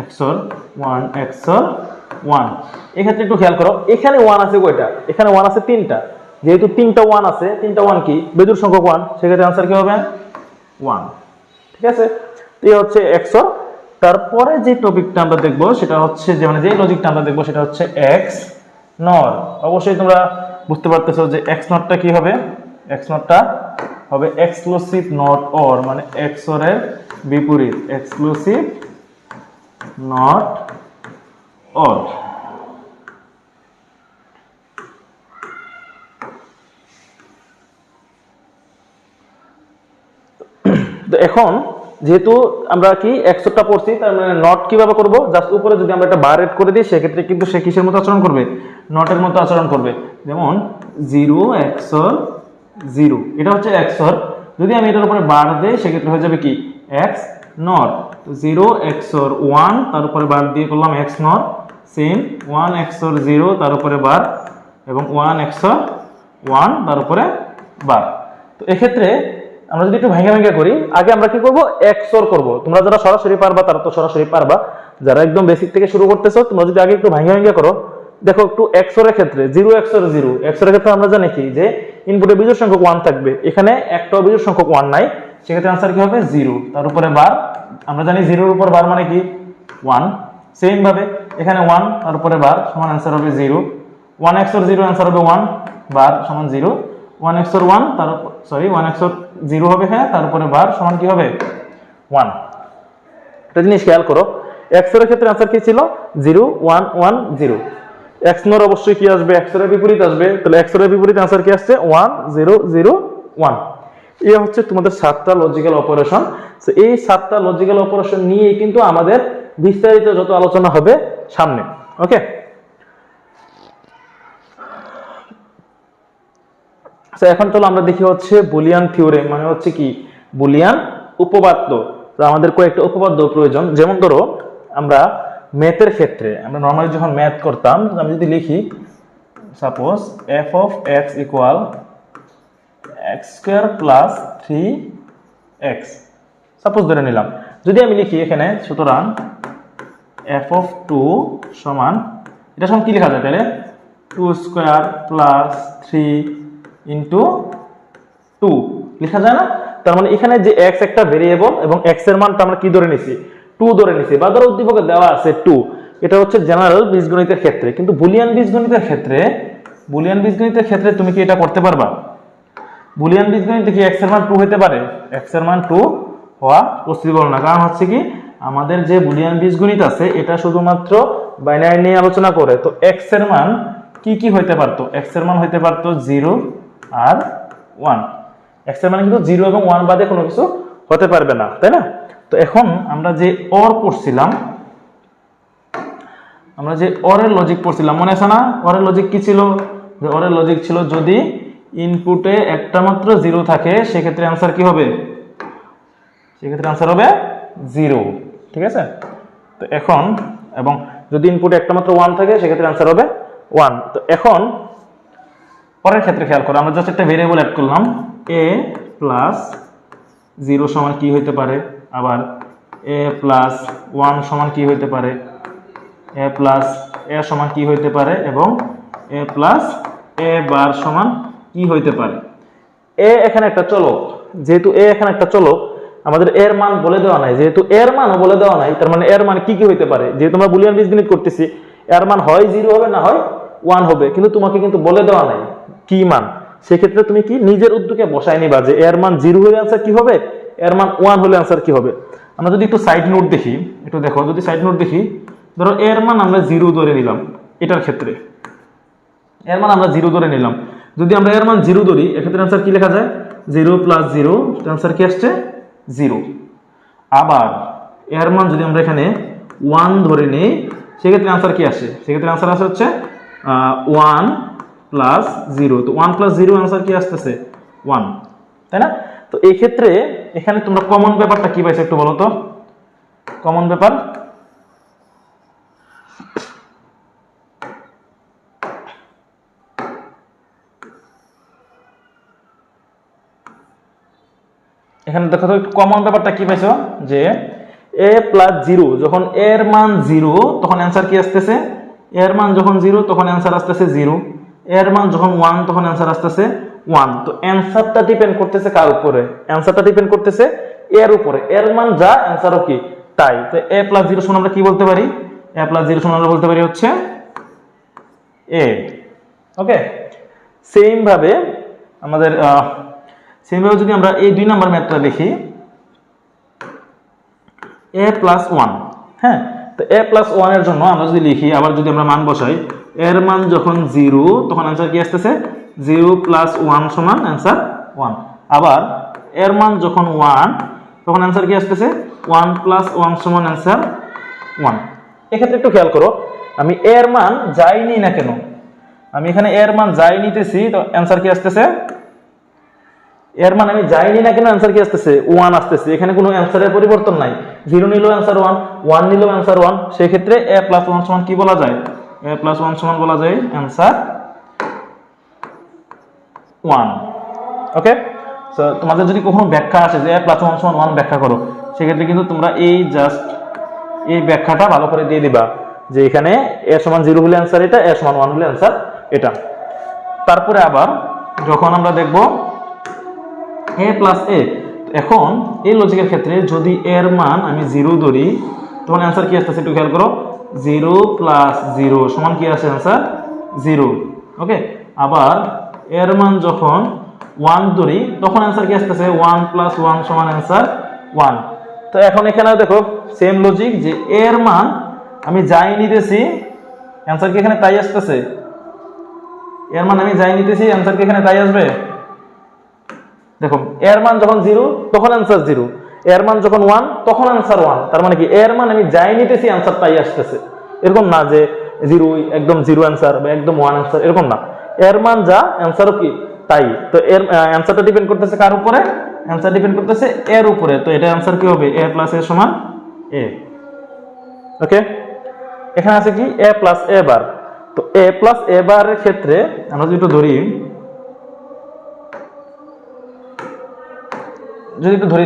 XOR 1 XOR 1। এক্ষেত্রে একটু খেয়াল করো, এখানে 1 আছে কয়টা? এখানে 1 আছে 3টা। যেহেতু 3টা 1 আছে, 3টা 1 কি বেজোড় সংখ্যক 1, সেক্ষেত্রে आंसर কি হবে? 1। ঠিক আছে, এই হচ্ছে XOR। তারপরে যে টপিকটা আমরা দেখব সেটা হচ্ছে যে মানে যে লজিকটা আমরা দেখব সেটা হচ্ছে XNOR। অবশ্যই তোমরা বুঝতে পারতেছো যে XNOR টা কি হবে? XNOR টা হবে এক্সক্লুসিভ নট অর, মানে XOR এর বিপরীত, এক্সক্লুসিভ নট অর। তো এখন যেহেতু আমরা কি XOR টা পড়ছি, তার মানে নট কিভাবে করব? জাস্ট উপরে যদি আমরা একটা বার এড করে দিই, সেক্ষেত্রে কিন্তু সে কিসের মতো আচরণ করবে? নটের মতো আচরণ করবে। যেমন 0 XOR 0, এটা হচ্ছে XOR। যদি আমি এটার উপরে বার দেই, সেক্ষেত্রে হয়ে যাবে কি XNOR। তো 0 XOR 1, তার উপরে বার দিয়ে করলাম XNOR। সেম 1 XOR 0, তার উপরে বার, এবং 1 XOR 1, তার উপরে বার। তো এক্ষেত্রে আমরা যদি একটু ভাঙা ভাঙা করি, আগে আমরা কি করব? XOR করব। তোমরা যারা সরাসরি পারবা তারা তো সরাসরি পারবা, যারা একদম বেসিক থেকে শুরু করতেছো তোমরা যদি আগে একটু ভাঙা ভাঙা করো, দেখো একটু XOR এর ক্ষেত্রে 0 XOR 0, XOR এর ক্ষেত্রে আমরা জানি কি যে ইনপুটে বিজোড় সংখ্যক 1 থাকবে, এখানে একটাও বিজোড় সংখ্যক 1 নাই, সেক্ষেত্রে आंसर কি হবে? 0। তার উপরে বার, আমরা জানি 0 এর উপর বার মানে কি 1। সেম ভাবে এখানে 1, তার উপরে বার সমান आंसर হবে 0। 1 XOR 0 आंसर হবে 1, বার সমান 0। 1 XOR 1, তার সরি 1 XOR 0 হবে এখানে, তার উপরে বার সমান কি হবে? 1। একটা জিনিস খেয়াল করো, XOR এর ক্ষেত্রে आंसर কি ছিল? 0 1 1 0। XNOR অবশ্যই কি আসবে? XOR এর বিপরীত আসবে, তাহলে XOR এর বিপরীত आंसर কি আসছে? 1 0 0 1। এই হচ্ছে তোমাদের 7টা লজিক্যাল অপারেশন। সো এই 7টা লজিক্যাল অপারেশন নিয়ে কিন্তু আমাদের বিস্তারিত যত আলোচনা হবে সামনে। ওকে, তো এখন চলো আমরা দেখি হচ্ছে বুলিয়ান থিওরেম, মানে হচ্ছে কি বুলিয়ান উপপাদ্য। তো আমাদের কয়েকটা উপপাদ্য প্রয়োজন। যেমন ধরো আমরা ম্যাথের ক্ষেত্রে আমরা নরমালি যখন ম্যাথ করতাম, আমি যদি লিখি suppose f of x equal x square plus 3x, suppose ধরে নিলাম। যদি আমি লিখি এখানে, সুতরাং f of 2 সমান, এটা সমান কি লেখা যায় তাহলে? 2 স্কয়ার প্লাস 3 ইন্টু 2 লেখা যায় না? তার মানে এখানে যে x একটা ভেরিয়েবল এবং x এর মানটা আমরা কি ধরে নিছি? 2 ধরে নিছি, বা ধরো উদ্দীপকে দেওয়া আছে 2। এটা হচ্ছে জেনারেল বীজগণিতের ক্ষেত্রে, কিন্তু বুলিয়ান বীজগণিতের ক্ষেত্রে তুমি কি এটা করতে পারবা? বুলিয়ান বীজগণিতে কি x এর মান 2 হতে পারে? x এর মান 2 হওয়া পসিবল না। কারণ হচ্ছে কি আমাদের যে বুলিয়ান বীজগণিত আছে এটা শুধুমাত্র বাইনারি নিয়ে আলোচনা করে। তো x এর মান কি কি হইতে পারতো? x এর মান হইতে পারতো 0 আর 1। x এর মানে কিন্তু 0 এবং 1 বাদে কোনো কিছু হতে পারবে না, তাই না? তো এখন আমরা যে অর পড়ছিলাম, আমরা যে অরের লজিক পড়ছিলাম, মনে আছে না? অরের লজিক কি ছিল? যে অরের লজিক ছিল যদি ইনপুটে একটা মাত্র 0 থাকে, সেক্ষেত্রে आंसर কি হবে? সেক্ষেত্রে आंसर হবে 0। ঠিক আছে, তো এখন এবং যদি ইনপুটে একটা মাত্র 1 থাকে, সেক্ষেত্রে आंसर হবে 1। তো এখন পরের ক্ষেত্রে খেয়াল করো, আমরা জাস্ট একটা ভেরিয়েবল অ্যাড করলাম, a প্লাস 0 সমান কি হইতে পারে? আবার এ প্লাস ওয়ান সমান কি হইতে পারে, এ প্লাস এ সমান কি হইতে পারে, এবং এ প্লাস এ বার সমান কি হইতে পারে। এ এখানে একটা চলক, যেহেতু এ এখানে একটা চলক, আমাদের এর মান বলে দেওয়া নাই, যেহেতু এর মানও বলে দেওয়া নাই, তার মানে এর মান কি কি হইতে পারে। যেহেতু আমরা বুলিয়ান বীজগণিত করতেছি, এর মান হয় 0 হবে না হয় 1 হবে, কিন্তু তোমাকে কিন্তু বলে দেওয়া নাই কি মান। সেক্ষেত্রে তুমি কি নিজের উদ্যোগে বসায় নিবা যে এর মান 0 হলে অ্যান্সার কি হবে, এর মান 1 হলে অ্যান্সার কি হবে। আমরা যদি একটু সাইড নোট দেখি, একটু দেখো, যদি সাইড নোট দেখি, ধরো এর মান আমরা 0 ধরে নিলাম, এটার ক্ষেত্রে এর মান আমরা 0 ধরে নিলাম। যদি আমরা এর মান 0 ধরি, এক্ষেত্রে অ্যান্সার কি লেখা যায়, 0 প্লাস 0, অ্যান্সার কি আসছে 0। আবার এর মান যদি আমরা এখানে 1 ধরে নিই, সেক্ষেত্রে অ্যান্সার কি আসে, সেক্ষেত্রে অ্যান্সার আসে হচ্ছে 1 প্লাস 0। তো 1 প্লাস 0 অ্যান্সার কি আসতেছে 1, তাই না। তো এই ক্ষেত্রে এখানে তোমরা কমন ব্যাপারটা কি পাইছো একটু বলো তো, কমন ব্যাপার এখানে দেখো তো কমন ব্যাপারটা কি পাইছো, যে a প্লাস 0, যখন এর মান 0 তখন অ্যান্সার কি আসতেছে, এর মান যখন 0 তখন অ্যান্সার আসতেছে 0, এর মান যখন 1 তখন অ্যান্সার আসতেছে 1। তো অ্যান্সারটা ডিপেন্ড করতেছে কার উপরে, অ্যান্সারটা ডিপেন্ড করতেছে এর উপরে, এর মান যা অ্যান্সারও কি তাই। তো a প্লাস 0 সমান আমরা কি বলতে পারি, a প্লাস 0 সমান আমরা বলতে পারি হচ্ছে a। ওকে, সেম ভাবে আমাদের সেইভাবে যদি আমরা এই 2 নাম্বার ম্যাথটা লিখি, a প্লাস 1, হ্যাঁ, তো a প্লাস 1 এর জন্য আমরা যদি লিখি, আবার যদি আমরা মান বসাই, এর মান যখন 0 তখন অ্যান্সার কি আসতেছে 0 প্লাস 1 সমান অ্যান্সার 1। আবার এর মান যখন 1 তখন অ্যান্সার কি আসতেছে 1 প্লাস 1 সমান অ্যান্সার 1। এক্ষেত্রে একটু খেয়াল করো, আমি এর মান যাই নিই না কেন, আমি এখানে এর মান যাই নিতেছি, তো অ্যান্সার কি আসতেছে, এর মান আমি যাইনি না কেন অ্যান্সার কি আসতেছে 1 আসতেছে। এখানে কোনো অ্যান্সারের পরিবর্তন নাই, 0 নিলেও অ্যান্সার 1, 1 নিলেও অ্যান্সার 1। সেই ক্ষেত্রে a প্লাস 1 সমান কি বলা যায়, a প্লাস 1 সমান বলা যায় অ্যান্সার 1। ওকে, সো তোমাদের যদি কখনো ব্যাখ্যা আসে যে a প্লাস 1 সমান 1 ব্যাখ্যা করো, সেক্ষেত্রে কিন্তু তোমরা এই জাস্ট এই ব্যাখ্যাটা ভালো করে দিয়ে দিবা, যে এখানে a সমান 0 হলে অ্যান্সার এটা, a সমান 1 হলে অ্যান্সার এটা। তারপরে আবার যখন আমরা দেখব a প্লাস a, এখন এই লজিকের ক্ষেত্রে যদি এর মান আমি 0 ধরি, তখন অ্যান্সার কি আসতেছে একটু খেয়াল করো, 0 প্লাস 0 সমান কি আসে অ্যান্সার 0। ওকে, আবার এর মান যখন 1 ধরি, তখন অ্যান্সার কি আসতেছে 1 প্লাস 1 সমান অ্যান্সার 1। তো এখন এখানে দেখো সেম লজিক, যে এর মান আমি যাই নিতেছি, অ্যান্সার কি এখানে তাই আসতেছে, এর মান আমি যাই নিতেছি, অ্যান্সার কি এখানে তাই আসবে। দেখো এর মান যখন 0 তখন অ্যান্সার 0, এর মান যখন 1 তখন অ্যান্সার 1। তার মানে কি এর মান আমি যাই নিতেছি, অ্যান্সার তাই আসতেছে। এরকম না যে 0 একদম 0 অ্যান্সার বা একদম 1 অ্যান্সার, এরকম না, এর মান যা অ্যান্সারও কি তাই। তো এর অ্যান্সারটা ডিপেন্ড করতেছে কার উপরে, অ্যান্সার ডিপেন্ড করতেছে এর উপরে। তো এটা অ্যান্সার কি হবে, a প্লাস a সমান a। ওকে, এখানে আছে কি a প্লাস a বার। তো a প্লাস a বারের ক্ষেত্রে আমরা যদি একটু ধরি,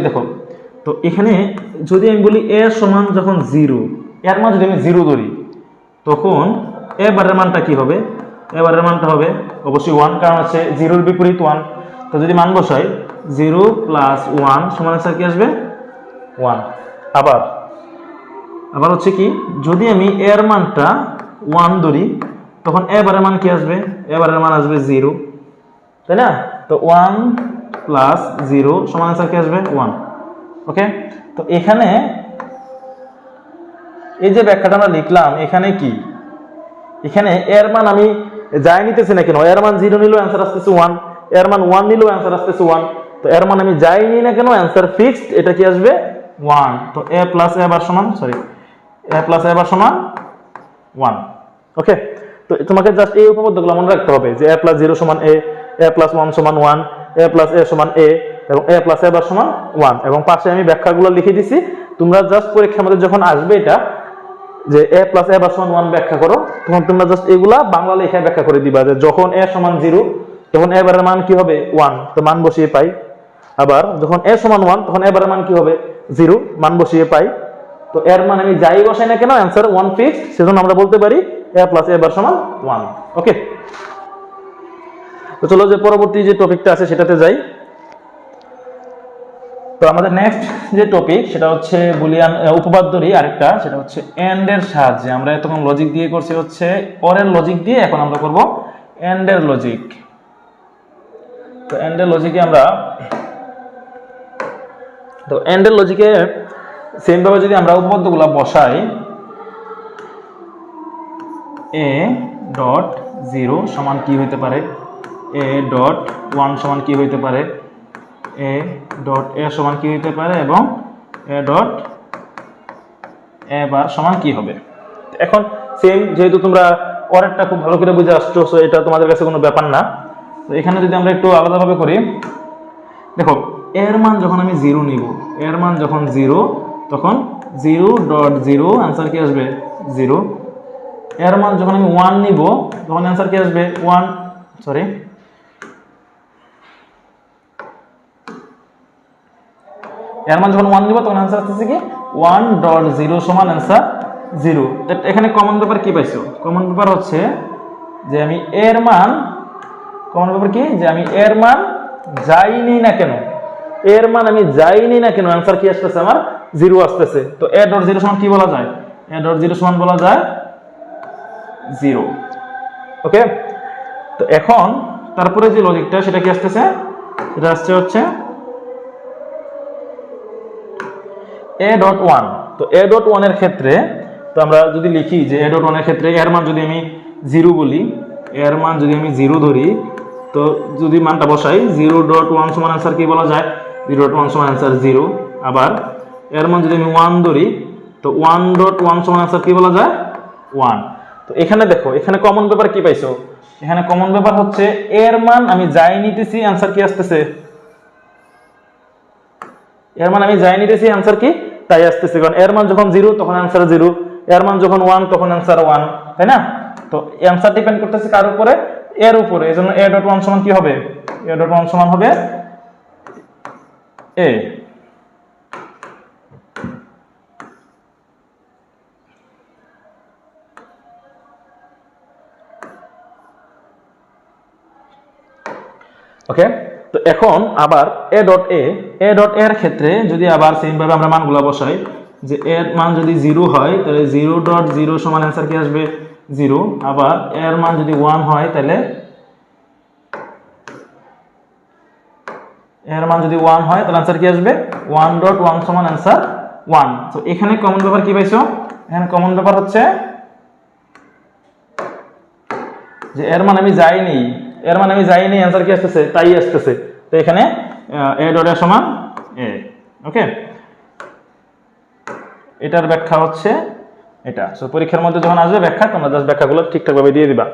দেখো, তো এখানে যদি আমি বলি a সমান যখন 0, এর মান যদি আমি 0 ধরি, তখন a বারের মানটা কি হবে, a বারের মানটা হবে অবশ্যই 1, কারণ হচ্ছে 0 এর বিপরীত 1। তো যদি মান বসাই 0 প্লাস 1 সমান অ্যান্সার কি আসবে 1। আবার হচ্ছে কি, যদি আমি এর মানটা 1 ধরি, তখন a বারের মান কি আসবে, a বারের মান আসবে 0, তাই না। তো 1 প্লাস 0 সমান অ্যান্সার কি আসবে 1। ওকে, তো এখানে এই যে ব্যাখ্যাটা আমরা লিখলাম, এখানে কি, এখানে এর মান আমি যাই নিতেছি না কেন, এর মান 0 নিলেও অ্যান্সার আসতেছে 1, এর মান 1 নিলেও অ্যান্সার আসতেছে 1। তো এর মান আমি যাই নিই না কেন অ্যান্সার ফিক্সড, এটা কি আসবে 1। তো a প্লাস a বার সমান a প্লাস a বার সমান 1। ওকে, তো তোমাকে জাস্ট এই উপপাদ্যগুলো মনে রাখতে হবে, যে a প্লাস 0 সমান a প্লাস 1 সমান 1, a প্লাস a সমান a, এবং a প্লাস a বার সমান 1। এবং পাশে আমি ব্যাখ্যাগুলো লিখে দিছি, তোমরা জাস্ট পরীক্ষার মধ্যে যখন আসবে এটা যে a প্লাস a বার সমান 1 ব্যাখ্যা করো, তখন তোমরা জাস্ট এগুলা বাংলা লেখা ব্যাখ্যা করে দিবা, যে যখন a সমান 0 তখন a বারের মান কি হবে 1, তো মান বসিয়ে পাই। আবার যখন a সমান 1 তখন a বারের মান কি হবে 0, মান বসিয়ে পাই। তো এর মান আমি যাই বসাই না কেন অ্যান্সার 1 ফিক্সড, সেজন্য আমরা বলতে পারি a প্লাস a বার সমান 1। ওকে, তো চলো যে পরবর্তী যে টপিকটা আছে সেটাতে যাই। তো আমাদের নেক্সট যে টপিক সেটা হচ্ছে বুলিয়ান উপপাদ্যরই আরেকটা, সেটা হচ্ছে এন্ড এর সাহায্যে। আমরা এতক্ষণ লজিক দিয়ে করছি হচ্ছে অর এর লজিক দিয়ে, এখন আমরা করব এন্ড এর লজিক। তো এন্ড এর লজিকে আমরা তো এন্ড এর লজিকে সেম ভাবে যদি আমরা উপপাদ্যগুলো বসাই, a ডট 0 সমান কি হইতে পারে, a ডট 1 সমান কি হইতে পারে, a ডট a সমান কি হইতে পারে, এবং a ডট a বার সমান কি হবে। এখন সেম যেহেতু তোমরা পরেরটা খুব ভালো করে বুঝে আসছো, সো এটা তোমাদের কাছে কোনো ব্যাপার না। তো এখানে যদি আমরা একটু আলাদাভাবে করি, দেখো এর মান যখন আমি 0 নিব, এর মান যখন 0 তখন 0 ডট 0 आंसर কি আসবে 0। এর মান যখন আমি 1 নিব তখন आंसर কি আসবে 1, সরি এর মান যখন 1 নিব তখন आंसर আসছে কি 1 ডট 0 সমান आंसर 0। এখানে কমন ব্যাপার কি পাইছো, কমন ব্যাপার হচ্ছে যে আমি এর মান, কমন ব্যাপার কি যে আমি এর মান যাই নিই না কেন, এর মান আমি যাই নিই না কেন आंसर কি আসতেছে আমার 0 আসতেছে। তো a ডট 0 সমান কি বলা যায়, a ডট 0 সমান বলা যায় 0। ওকে, তো এখন তারপরে যে লজিকটা সেটা কি আসতেছে, সেটা আসছে হচ্ছে a ডট 1। তো a ডট 1 এর ক্ষেত্রে তো আমরা যদি লিখি যে a ডট 1 এর ক্ষেত্রে এর মান যদি আমি 0 বলি, এর মান যদি আমি 0 ধরি, তো যদি মানটা বসাই 0 ডট 1 সমান आंसर কি বলা যায় 0 ডট 1 সমান आंसर 0। আবার এর মান যদি আমি 1 ধরি, তো 1 ডট 1 সমান आंसर কি বলা যায় 1। তো এখানে দেখো এখানে কমন ব্যাপার কি পাইছো, এখানে কমন ব্যাপার হচ্ছে এর মান আমি যাই নিতেছি आंसर কি আসতেছে, এর মান আমি যাই নিতেছি आंसर কি তাই আসতেছে, কারণ এর মান যখন 0 তখন आंसर 0, এর মান যখন 1 তখন आंसर 1, তাই না। তো आंसर ডিপেন্ড করতেছে কার উপরে, এর উপরে, এজন্য a ডট 1 সমান কি হবে, a ডট 1 সমান হবে a। ওকে, তো এখন আবার a dot a, a dot a এর ক্ষেত্রে যদি আবার সেম ভাবে আমরা মানগুলো বসাই, যে এর মান যদি 0 হয় তাহলে 0 ডট 0 সমান आंसर কি আসবে 0। আবার এর মান যদি 1 হয় তাহলে এর মান যদি 1 হয় তাহলে आंसर কি আসবে 1 ডট 1 সমান आंसर 1। তো এখানে কমন ব্যাপার কি পাইছো, এখানে কমন ব্যাপার হচ্ছে যে এর মান আমি যাই নেই, এর মান আমি যাই নেই आंसर কি আসতেছে তাই আসতেছে। তো এখানে a ডট a সমান a। ওকে, এটার ব্যাখ্যা হচ্ছে এটা। সো পরীক্ষার মধ্যে যখন আসবে ব্যাখ্যা, তোমরা জাস্ট ব্যাখ্যাগুলো ঠিকঠাক ভাবে দিয়ে দিবা।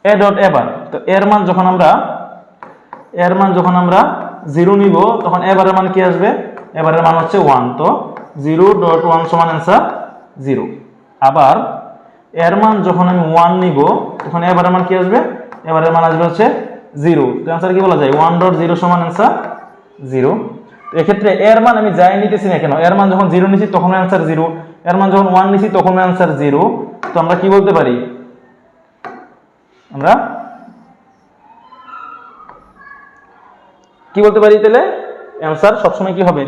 a ডট a বার, তো এর মান যখন আমরা 0 নিব তখন a বারের মান কি আসবে, a বারের মান হচ্ছে 1। তো 0 ডট 1 সমান आंसर 0। আবার এর মান যখন আমি 1 নিব তখন a বারের মান কি আসবে, a বারের মান আসবে হচ্ছে 0। তো आंसर কি বলা যায় 1 ডট 0 সমান आंसर 0। তো এক্ষেত্রে এর মান আমি যাই নিতেছি না কেন, এর মান যখন 0 নিছি তখন आंसर 0, এর মান যখন 1 নিছি তখন आंसर 0। তো আমরা কি বলতে পারি, আমরা কি বলতে পারি তাহলে आंसर সবসময় কি হবে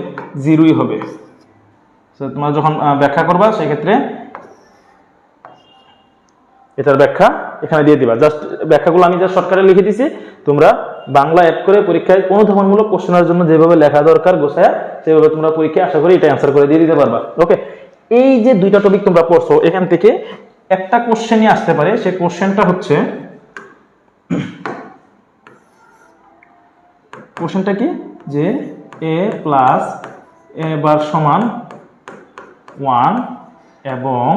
0ই হবে। তো তোমরা যখন ব্যাখ্যা করবা সেই ক্ষেত্রে এটার ব্যাখ্যা এখানে দিয়ে দিবা। জাস্ট ব্যাখ্যাগুলো আমি জাস্ট শর্টকাটে লিখে দিছি, তোমরা বাংলা অ্যাড করে পরীক্ষায় অনুধাবনমূলক কোশ্চেনের জন্য যেভাবে লেখা দরকার গোছায়া সেভাবে তোমরা পরীক্ষায় আশা করি এটা অ্যান্সার করে দিয়ে দিতে পারবা। ওকে, এই যে দুইটা টপিক তোমরা পড়ছো এখান থেকে একটা কোশ্চেনই আসতে পারে, সেই কোশ্চেনটা হচ্ছে, কোশ্চেনটা কি যে a প্লাস a বার সমান 1 এবং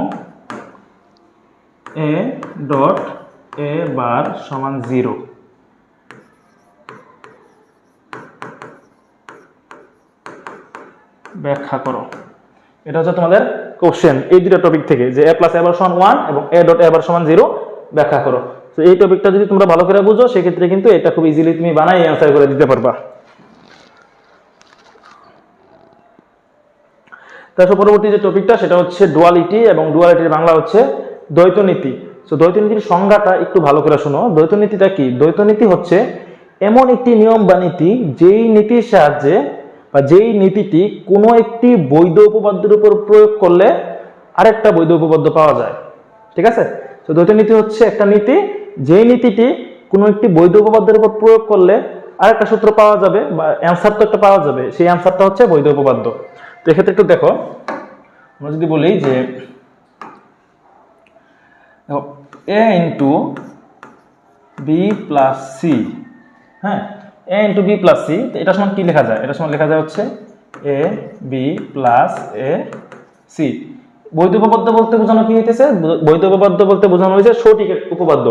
a ডট a বার সমান 0। ব্যাখ্যা করো। এটা হচ্ছে তোমাদের কোশ্চেন এই দুটো টপিক থেকে, যে a প্লাস a বার সমান 1 এবং a ডট a বার সমান 0 ব্যাখ্যা করো। তো এই টপিকটা যদি তোমরা ভালো করে বুঝো সেক্ষেত্রে কিন্তু এটা খুব ইজিলি তুমি বানাই অ্যান্সার করে দিতে পারবা। তারপর পরবর্তী যে টপিকটা সেটা হচ্ছে ডুয়ালিটি, এবং ডুয়ালিটির বাংলা হচ্ছে দ্বৈত নীতি। তো দ্বৈত নীতির সংজ্ঞাটা একটু ভালো করে শোনো। দ্বৈত নীতিটা কি? দ্বৈত নীতি হচ্ছে এমন একটি নিয়ম বা নীতি যেই নীতির সাহায্যে বা যেই নীতিটি কোনো একটি বৈধ উপপাদ্যের উপর প্রয়োগ করলে আরেকটা বৈধ উপপাদ্য পাওয়া যায়। ঠিক আছে? তো দ্বৈত নীতি হচ্ছে একটা নীতি যেই নীতিটি কোনো একটি বৈধ উপপাদ্যের উপর প্রয়োগ করলে আরেকটা সূত্র পাওয়া যাবে বা অ্যান্সার তো একটা পাওয়া যাবে, সেই অ্যান্সারটা হচ্ছে বৈধ উপপাদ্য। তো এক্ষেত্রে একটু দেখো, আমরা যদি বলি যে a into B plus C, হ্যাঁ, a into B plus C, এটা সমান কি লেখা যায়? এটা সমান লেখা যায় হচ্ছে A B plus A C. বৈধ উপপাদ্য বলতে বোঝানো কি হইতেছে? বৈধ উপপাদ্য বলতে বোঝানো হয়েছে সঠিক উপপাদ্য।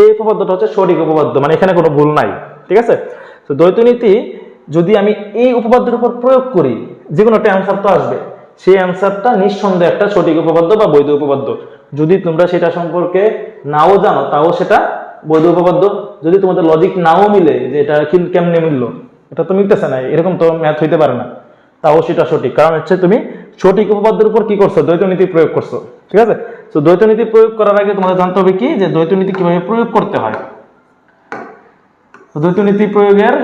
এই উপপাদ্যটা হচ্ছে সঠিক উপপাদ্য, মানে এখানে কোনো ভুল নাই। ঠিক আছে? তো দ্বৈত নীতি যদি আমি এই উপপাদ্যের উপর প্রয়োগ করি, যে কোনো একটা অ্যান্সার তো আসবে, সেই অ্যান্সারটা নিঃসন্দেহে একটা সঠিক উপপাদ্য বা বৈধ উপপাদ্য। যদি তোমরা সেটা সম্পর্কে নাও জানো তাও সেটা বৈধ উপপাদ্য। যদি তোমাদের লজিক নাও মিলে যে এটা কেমনে মিললো, এটা তো মিলতেছে না, এরকম তো ম্যাথ হইতে পারে না, তাও সেটা সঠিক, কারণ হচ্ছে তুমি সঠিক উপপাদ্যের উপর কি করছো? দ্বৈত নীতি প্রয়োগ করছো। ঠিক আছে? তো দ্বৈত নীতি প্রয়োগ করার আগে তোমাদের জানতে হবে কি, যে দ্বৈত নীতি কিভাবে প্রয়োগ করতে হয়। দ্বৈত নীতি প্রয়োগের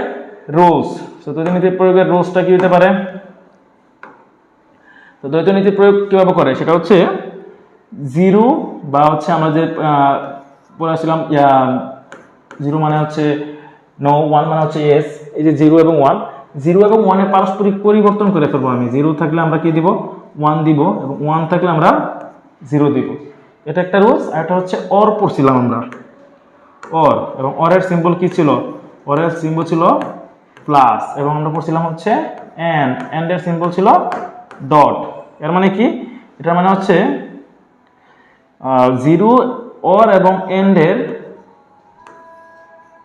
রুলস। দ্বৈত নীতি প্রয়োগের রুলসটা কি হতে পারে? তো দ্বৈত নীতি প্রয়োগ কিভাবে করে সেটা হচ্ছে জিরো, বা হচ্ছে আমরা যে পড়াছিলাম জিরো মানে হচ্ছে নো, ওয়ান মানে হচ্ছে ইয়েস। এই যে জিরো এবং ওয়ান, জিরো এবং ওয়ানের পারস্পরিক পরিবর্তন করে ফেলবো আমি। জিরো থাকলে আমরা কি দিব? ওয়ান দিব, এবং ওয়ান থাকলে আমরা জিরো দিব। এটা একটা রুলস। আর একটা হচ্ছে অর পড়ছিলাম আমরা, অর, এবং অরের সিম্বল কি ছিল? অরের সিম্বল ছিল প্লাস, এবং আমরা পড়ছিলাম হচ্ছে এন্ড, এন্ডের সিম্বল ছিল ডট। এর মানে কি? এটার মানে হচ্ছে জিরো, অর এবং এন্ডের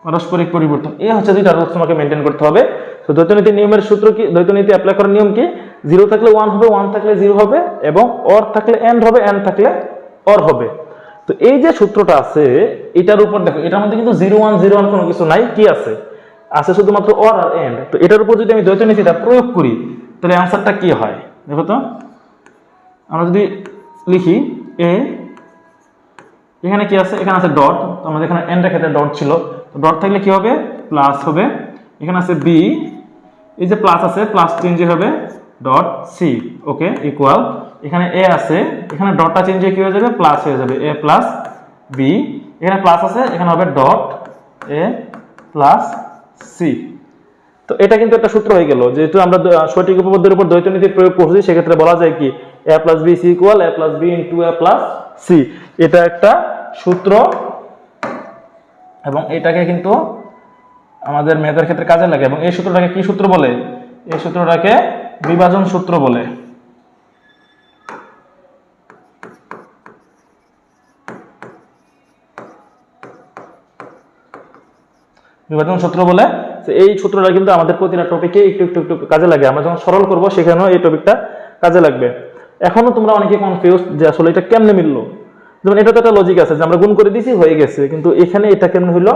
পারস্পরিক পরিবর্তন। এই হচ্ছে দুইটা রুলস তোমাকে মেনটেন করতে হবে। তো দ্বৈত নীতি নিয়মের সূত্র কি? দ্বৈত নীতি অ্যাপ্লাই করার নিয়ম কি? জিরো থাকলে ওয়ান হবে, ওয়ান থাকলে জিরো হবে, এবং অর থাকলে এন্ড হবে, এন্ড থাকলে অর হবে। তো এই যে সূত্রটা আছে এটার উপর দেখো, এটার মধ্যে কিন্তু জিরো ওয়ান কোনো কিছু নাই। কি আছে? আছে শুধুমাত্র অর আর এন্ড। তো এটার উপর যদি আমি দ্বৈত নীতিটা প্রয়োগ করি তাহলে অ্যান্সারটা কি হয় দেখো তো। আমরা যদি লিখি এ, এখানে কি আছে? এখানে আছে ডট। আমাদের এখানে এন্ড এর ক্ষেত্রে ডট ছিল, তো ডট থাকলে কি হবে? প্লাস হবে। এখানে আছে বি, এই যে প্লাস আছে, প্লাস চেঞ্জ হবে ডট সি, ওকে, ইকুয়াল। এখানে এ আছে, এখানে ডটটা চেঞ্জ হয়ে কি হয়ে যাবে? প্লাস হয়ে যাবে, এ প্লাস বি। এখানে প্লাস আছে, এখানে হবে ডট এ প্লাস সি। তো এটা কিন্তু একটা সূত্র হয়ে গেল। যেহেতু আমরা সঠিক উপপাদ্যের উপর দ্বৈত নীতি প্রয়োগ করছি, সেক্ষেত্রে বলা যায় কি, এ plus B C equal A plus B into A plus C. এটা একটা সূত্র, এবং এটাকে কিন্তু আমাদের ম্যাথের ক্ষেত্রে কাজে লাগে। এবং এই সূত্রটাকে কি সূত্র বলে? এই সূত্রটাকে বিভাজন সূত্র বলে। বিভাজন সূত্র বলে। এই সূত্রটা কিন্তু আমাদের প্রতিটা টপিকে একটু একটু একটু কাজে লাগে। আমরা যখন সরল করব সেখানেও এই টপিকটা কাজে লাগবে। এখনো তোমরা অনেকে কনফিউজ যে আসলে এটা কেমনে মিললো। যেমন এটা তো একটা লজিক আছে যে আমরা গুণ করে দিয়েছি, হয়ে গেছে, কিন্তু এখানে এটা কেমন হইলো?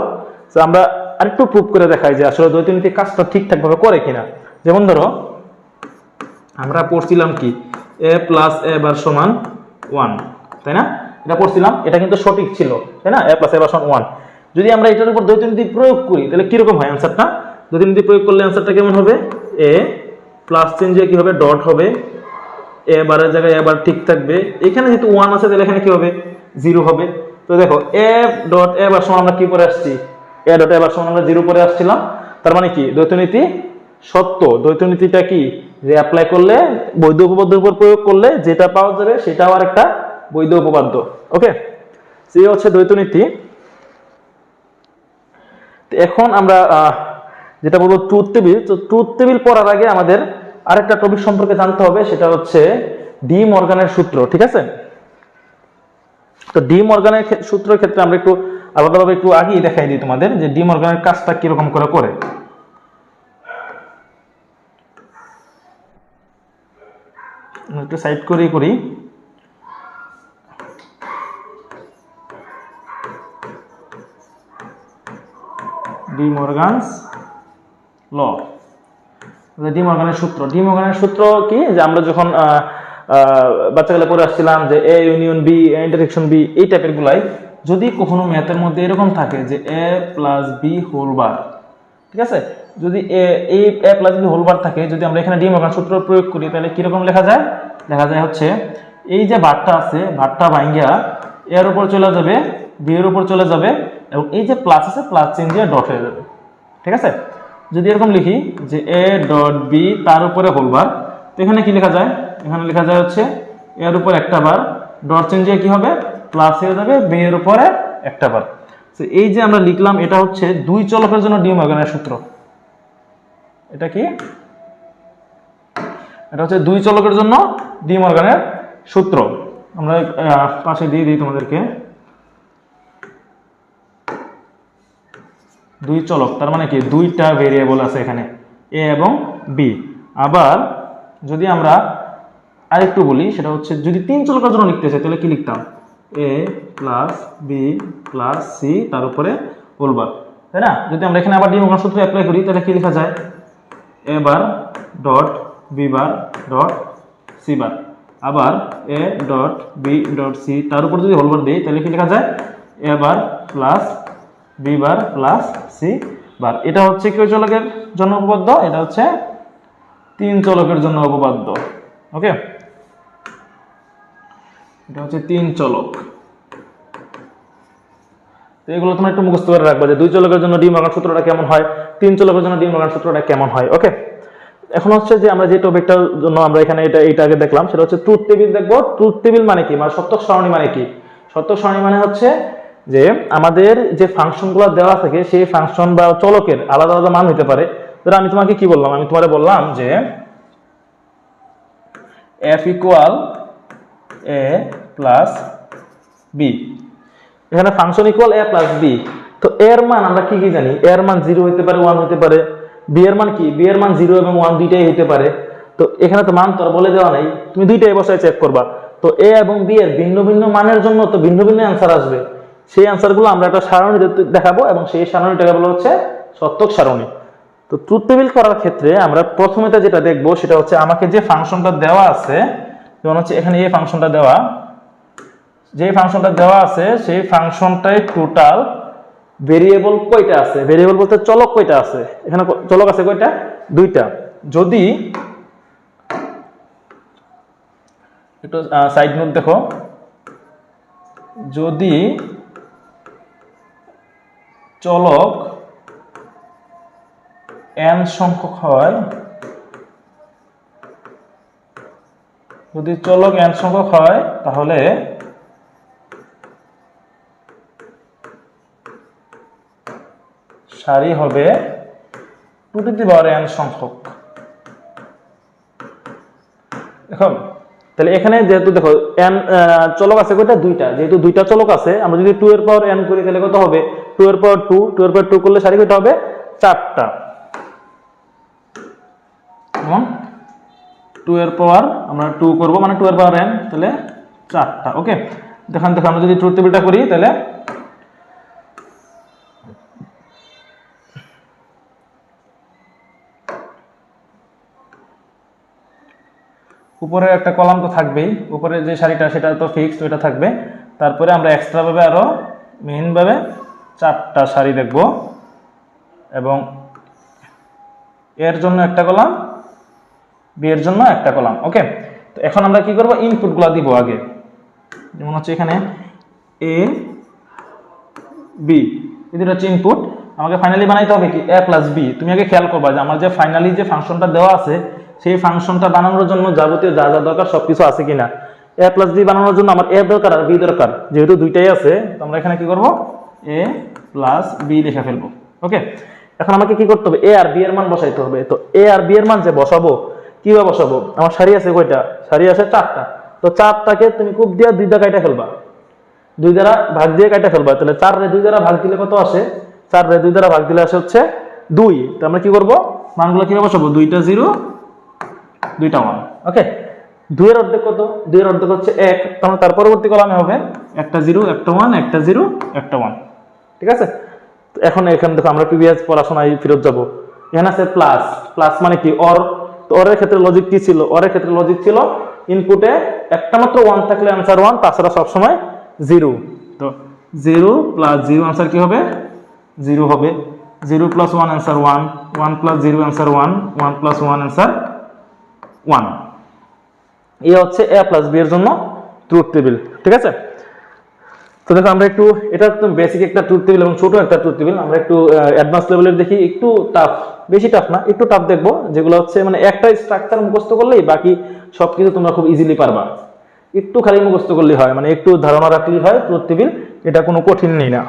আমরা আরেকটু প্রুভ করে দেখাই যে আসলে দ্বৈত নীতি কাজটা ঠিকঠাক ভাবে করে কিনা। যেমন ধরো আমরা পড়ছিলাম কি, এ প্লাস এ বার সমান ওয়ান, তাই না? এটা পড়ছিলাম, এটা কিন্তু সঠিক ছিল, তাই না? এ প্লাস এ বার সমান ওয়ান। যদি আমরা এটার উপর দ্বৈত নীতি প্রয়োগ করি তাহলে কিরকম হয় অ্যান্সারটা? দ্বৈত নীতি প্রয়োগ করলে অ্যান্সারটা কেমন হবে? এ প্লাস চেঞ্জে কি হবে? ডট হবে, এ বারের জায়গায় এবার ঠিক থাকবে। এখানে যেহেতু ওয়ান আছে তাহলে এখানে কি হবে? জিরো হবে। তো দেখো এ ডট এ বার সমান আমরা কি পরে আসছি? এ ডট এ বার সমান আমরা জিরো পরে আসছিলাম। তার মানে কি দ্বৈত নীতি সত্য। দ্বৈত নীতিটা কি, যে অ্যাপ্লাই করলে, বৈধ উপপাদ্যের উপর প্রয়োগ করলে যেটা পাওয়া যাবে সেটাও আর একটা বৈধ উপপাদ্য। ওকে, এই হচ্ছে দ্বৈত নীতি। এখন আমরা যেটা বলবো ট্রুথ টেবিল। তো ট্রুথ টেবিল পড়ার আগে আমাদের আরেকটা টপিক সম্পর্কে জানতে হবে, সেটা হচ্ছে ডি মর্গানের সূত্র। ঠিক আছে? তো ডি মর্গানের সূত্রের ক্ষেত্রে আমরা একটু আলাদাভাবে একটু আগেই দেখাই দিই তোমাদের যে ডি মর্গানের কাজটা কিরকম করে করে। একটু সাইড করি। ডি মর্গানস ল, ডি মর্গানের সূত্র। ডি মর্গানের সূত্র কি, যে আমরা যখন বাচ্চাগুলো পড়ে আসছিলাম যে A union B, intersection B, এই টাইপের গুলাই যদি কখনো ম্যাথের মধ্যে এরকম থাকে যে এ প্লাস বি হোল বার, ঠিক আছে, যদি এ প্লাস বি হোল বার থাকে, যদি আমরা এখানে ডি মর্গান সূত্র প্রয়োগ করি তাহলে কিরকম লেখা যায়? লেখা যায় হচ্ছে এই যে ভারটা আছে, ভারটা ভাঙ্গিয়া এর উপর চলে যাবে, বি এর উপর চলে যাবে, এবং এই যে প্লাস আছে প্লাস চেঞ্জ দিয়ে ডট হয়ে যাবে, ঠিক আছে। যদি এরকম লিখি যে এ ডট বি তার উপরে হোল বার, তো এখানে কি লেখা যায়? এখানে লেখা যায় হচ্ছে এর উপর একটা বার, ডট চেঞ্জ দিয়ে কি হবে? প্লাস হয়ে যাবে, বি এর উপরে একটা বার। তো এই যে আমরা লিখলাম এটা হচ্ছে দুই চলকের জন্য ডি মর্গানের সূত্র। এটা কি? এটা হচ্ছে দুই চলকের জন্য ডি মর্গানের সূত্র। আমরা পাশে দিয়ে দিই তোমাদেরকে, দুই চলক তার মানে কি দুইটা ভেরিয়েবল আছে এখানে, এ এবং বি। আবার যদি আমরা আরেকটু বলি, সেটা হচ্ছে যদি তিন চলকের জন্য লিখতে চাই তাহলে কি লিখতাম? এ প্লাস বি প্লাস সি তার উপরে হোল বার, তাই না? যদি আমরা এখানে আবার ডি মর্গান সূত্র অ্যাপ্লাই করি তাহলে কি লেখা যায়? A bar dot B bar dot C bar, আবার A dot B dot C তার উপর যদি হোল বার দিই তাহলে কি লেখা যায়? A bar plus B bar plus C bar. এটা হচ্ছে কি চলকের জন্য উপপাদ্য, এটা হচ্ছে তিন চলকের জন্য উপপাদ্য। ওকে, এটা হচ্ছে তিন চলক। তো এগুলো তোমরা একটু মুখস্থ করে রাখবা যে দুই চলকের জন্য ডি মর্গান সূত্রটা কেমন হয়, তিন চলকের জন্য ডি মর্গান সূত্রটা কেমন হয়। ওকে, এখন হচ্ছে যে আমরা যে টপিকটার জন্য আমরা এখানে এইটা আগে দেখলাম, সেটা হচ্ছে ট্রুথ টেবিল দেখবো। ট্রুথ টেবিল মানে কি? মানে সত্যক সারণী মানে কি? সত্যক সারণী মানে হচ্ছে যে আমাদের যে ফাংশনগুলো দেওয়া থাকে সেই ফাংশন বা চলকের আলাদা আলাদা মান হতে পারে। ধরো আমি তোমাকে কি বললাম? আমি তোমারে বললাম যে f ইকুয়াল এ প্লাস বি, এখানে ফাংশন ইকুয়াল এ প্লাস বি। তো এর মান আমরা কি কি জানি? এর মান 0 হতে পারে, 1 হতে পারে। বি এর মান কি? বি এর মান 0 এবং 1 দুইটাই হতে পারে। তো এখানে তো মান তো আর বলে দেওয়া নাই, তুমি দুইটাই বসায় চেক করবা। তো এ এবং বি এর ভিন্ন ভিন্ন মানের জন্য তো ভিন্ন ভিন্ন অ্যান্সার আসবে। সেই অ্যান্সারগুলো আমরা একটা সারণী দেখাবো এবং সেই সারণীটাকে বলা হচ্ছে সত্যক সারণী। তো ট্রুথ টেবিল করার ক্ষেত্রে আমরা প্রথমেতে যেটা দেখবো সেটা হচ্ছে আমাকে যে ফাংশনটা দেওয়া আছে, যেমন হচ্ছে এখানে এই ফাংশনটা দেওয়া, যে ফাংশনটা দেওয়া আছে সেই ফাংশনটাই টোটাল ভেরিয়েবল কয়টা আছে? ভেরিয়েবল বলতে চলক কয়টা আছে? এখানে চলক আছে কয়টা? দুইটা। যদি একটু সাইড নোট দেখো, যদি চলক n সংখ্যক হয়, যদি চলক n সংখ্যক হয় তাহলে সারি হবে 2n সংখ্যক। দেখো তাহলে এখানে যেহেতু দেখো n চলক আছে কয়টা? দুইটা। যেহেতু দুইটা চলক আছে, আমরা যদি 2 এর পাওয়ার n করি তাহলে কত হবে? 2 এর পাওয়ার 2, 2 এর পাওয়ার 2 করলে সারি কয়টা হবে? 4টা। এবং 2 এর পাওয়ার আমরা 2 করব মানে 2 এর পাওয়ার n, তাহলে 4টা। ওকে, দেখেন আমরা যদি ট্রুথ টেবিলটা করি তাহলে উপরে একটা কলাম তো থাকবেই, উপরে যে সারিটা সেটা তো ফিক্সড, ওইটা থাকবে। তারপরে আমরা এক্সট্রা ভাবে আরো মেইন ভাবে 4টা সারি দেখব, এবং এর জন্য একটা কলাম, বি এর জন্য একটা কলাম। ওকে, তো এখন আমরা কি করব? ইনপুটগুলো দিব আগে। যেমন হচ্ছে এখানে এ বি, এটা হচ্ছে ইনপুট। আমাকে ফাইনালি বানাইতে হবে কি? এ প্লাস বি। তুমি আগে খেয়াল করবা যে আমার যে ফাইনালি যে ফাংশনটা দেওয়া আছে সেই ফাংশনটা বানানোর জন্য যাবতীয় যা যা দরকার সবকিছু আছে কিনা। এ প্লাস বি বানানোর জন্য আমার এ দরকার আর বি দরকার, যেহেতু দুইটাই আছে তো আমরা এখানে কি করব? এ প্লাস বি লিখে ফেলবো। ওকে, এখন আমাকে কি করতে হবে? এ আর বি এর মান বসাইতে হবে। তো এ আর বি এর মান যে বসাবো, কিভাবে বসাবো? আমার সারি আছে কয়টা? সারি আছে 4টা। তো 4টাকে তুমি কূপ দিয়ে 2 দ্বারা কাটা ফেলবা, 2 দ্বারা ভাগ দিয়ে কাটা ফেলবা। তাহলে 4 রে 2 দ্বারা ভাগ দিলে কত আসে? 4 রে 2 দ্বারা ভাগ দিলে আসে হচ্ছে 2। তো আমরা কি করব? মানগুলো কিভাবে বসাবো? 2টা 0, 2টা 1। ওকে, 2 এর অর্ধেক কত? 2 এর অর্ধেক হচ্ছে 1। তার পরবর্তী কলামে হবে একটা 0, একটা 1, একটা 0, একটা 1। ঠিক আছে, এখন এখানে দেখো আমরা প্রিভিয়াস পড়াশোনায় ফেরত যাব। এখানে আছে প্লাস। প্লাস মানে কি? অর। তো অরের ক্ষেত্রে লজিক কি ছিল? অরের ক্ষেত্রে লজিক ছিল ইনপুটে একটা মাত্র 1 থাকলে অ্যান্সার 1, তাছাড়া সবসময় 0। তো 0 প্লাস 0 অ্যান্সার কি হবে? 0 হবে। 0 plus 1 answer 1, 1 plus 0 answer 1, 1 plus 1 answer 1। এই হচ্ছে a প্লাস b এর জন্য ট্রুথ টেবিল, ঠিক আছে? তো দেখো আমরা একটু, এটা একদম বেসিক একটা ট্রুথ টেবিল এবং ছোট একটা ট্রুথ টেবিল, আমরা একটু অ্যাডভান্স লেভেলের দেখি, একটু টাফ, বেশি টাফ না, একটু টাফ দেখবো, যেগুলো হচ্ছে মানে একটা স্ট্রাকচার মুখস্থ করলেই বাকি সবকিছু তোমরা খুব ইজিলি পারবা। একটু খালি মুখস্থ করলেই হয়, মানে একটু ধারণা রাখলেই হয় ট্রুথ টেবিল, এটা কোনো কঠিন নেই না।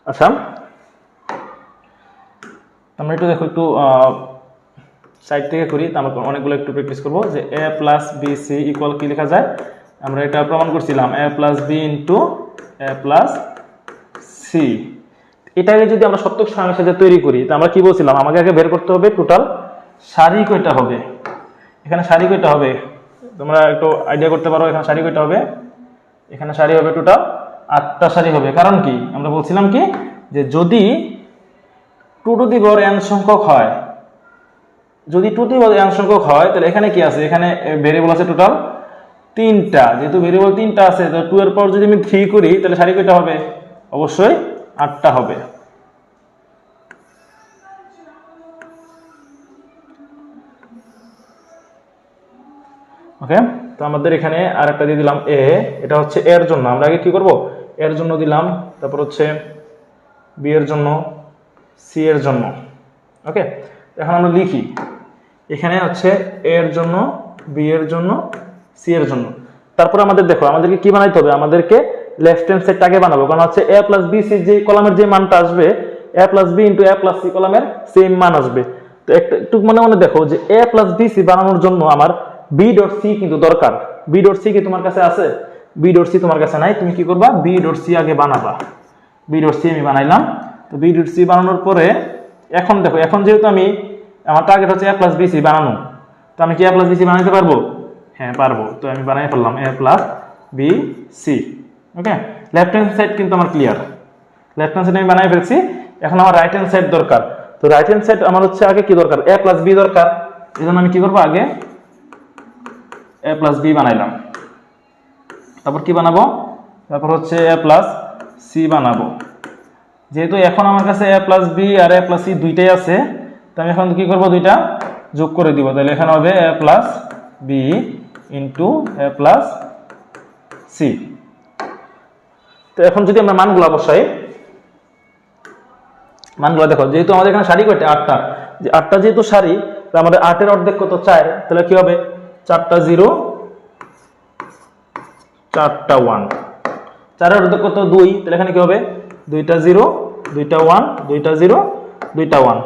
আচ্ছা, আমরা একটু দেখো, একটু সাইড থেকে করি, আমরা অনেকগুলো একটু প্র্যাকটিস করবো। যে a plus B C equal কি লেখা যায়? আমরা এটা প্রমাণ করছিলাম, a plus B into a plus C. এটাকে যদি আমরা সত্যক সারণীর সাথে তৈরি করি, তো আমরা কি বলছিলাম, আমাকে আগে বের করতে হবে টোটাল সারি কয়টা হবে। এখানে সারি কয়টা হবে তোমরা একটু আইডিয়া করতে পারো, এখানে সারি কয়টা হবে? এখানে সারি হবে টোটাল 8টা সারি হবে। কারণ কি, আমরা বলছিলাম কি, যে যদি 2 টু দি পাওয়ার n সংখ্যক হয়, যদি 2 টু দি পাওয়ার n সংখ্যক হয়, তাহলে এখানে কি আছে? এখানে ভেরিয়েবল আছে টোটাল 3টা। যেহেতু ভেরিয়েবল 3টা আছে, তো 2 এর পর যদি আমি 3 করি, তাহলে সারি কয়টা হবে? অবশ্যই 8টা হবে। ওকে, তো আমাদের এখানে আরেকটা দিয়ে দিলাম a, এটা হচ্ছে a এর জন্য। আমরা আগে কি করব? a এর জন্য দিলাম, তারপর হচ্ছে b এর জন্য, c এর জন্য। ওকে, এখন আমরা লিখি, এখানে হচ্ছে a এর জন্য, b এর জন্য, c এর জন্য। তারপর আমাদের দেখো, আমাদেরকে কি বানাইতে হবে? আমাদেরকে লেফট হ্যান্ড সাইডটা আগে বানাবো, কারণ হচ্ছে a প্লাস b c যে কলামের যে মানটা আসবে, a plus b into a plus c কলামের সেম মান আসবে। তো একটু মনে মনে দেখো যে a প্লাস b c বানানোর জন্য আমার b ডট c কিন্তু দরকার। b ডট c কি তোমার কাছে আছে? b ডট c তোমার কাছে নাই, তুমি কি করবা? b ডট c আগে বানাবা। b ডট c আমি বানাইলাম। তো b ডট c বানানোর পরে এখন দেখো, এখন যেহেতু আমি, আমার টার্গেট হচ্ছে a প্লাস b c বানানো, তো আমি কি a প্লাস b c বানাইতে পারবো? হ্যাঁ পারবো। তো আমি বানাই ফেললাম a plus b c। Okay, left hand side কিন্তু আমার ক্লিয়ার, লেফট হ্যান্ড সাইড আমি বানাই ফেলছি। এখন আমার রাইট হ্যান্ড সাইড দরকার। তো রাইট হ্যান্ড সাইড আমার হচ্ছে আগে কি দরকার? a প্লাস b দরকার। এই জন্য আমি কি করবো? আগে a প্লাস b বানাইলাম, তারপর কি বানাবো? তারপর হচ্ছে a প্লাস c বানাবো। যেহেতু এখন আমার কাছে a প্লাস b আর a প্লাস c দুইটাই আছে, তো আমি এখন কি করবো? দুইটা যোগ করে দিব। তাহলে এখানে হবে a plus b into a plus c। তো এখন যদি আমরা মানগুলো বসাই, মানগুলো দেখো, যেহেতু আমাদের এখানে সারি কয়টা? 8টা। যে 8টা যেহেতু সারি, তো আমাদের 8 এর অর্ধেক কত? 4। তাহলে কি হবে? 4টা 0, 4টা 1। 4 এর অর্ধেক কত? 2। তাহলে এখানে কি হবে? 2টা 0, 2টা 1, 2টা 0, 2টা 1।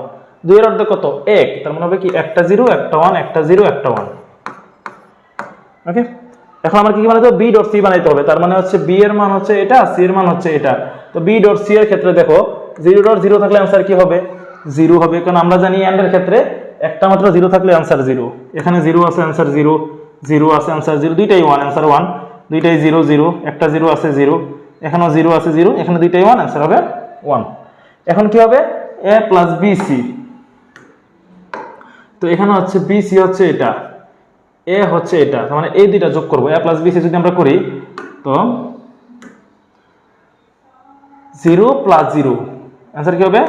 2 এর অর্ধেক কত? 1। তার মানে হবে কি? একটা 0, একটা 1, একটা 0, একটা 1। ওকে, এখন আমার কি বানাইতে হবে? b ডট c বানাইতে হবে। তার মানে হচ্ছে b এর মান হচ্ছে এটা, c এর মান হচ্ছে এটা। তো b ডট c এর ক্ষেত্রে দেখো, 0 ডট 0 থাকলে आंसर কি হবে? 0 হবে, কারণ আমরা জানি এন্ড এর ক্ষেত্রে একটা মাত্র 0 থাকলে आंसर 0। এখানে 0 আছে, आंसर 0, 0 আছে, आंसर 0, দুইটাই 1, आंसर 1, দুইটাই 0 0, একটা 0 আছে 0, এখানেও 0 আছে 0, এখানে দুইটাই 1, आंसर হবে 1। এখন কি হবে? a plus bc। তো এখানে হচ্ছে bc হচ্ছে এটা, a হচ্ছে এটা, তার মানে এই দুইটা যোগ করব। a প্লাস bc যদি আমরা করি, তো 0 প্লাস 0 आंसर কি হবে?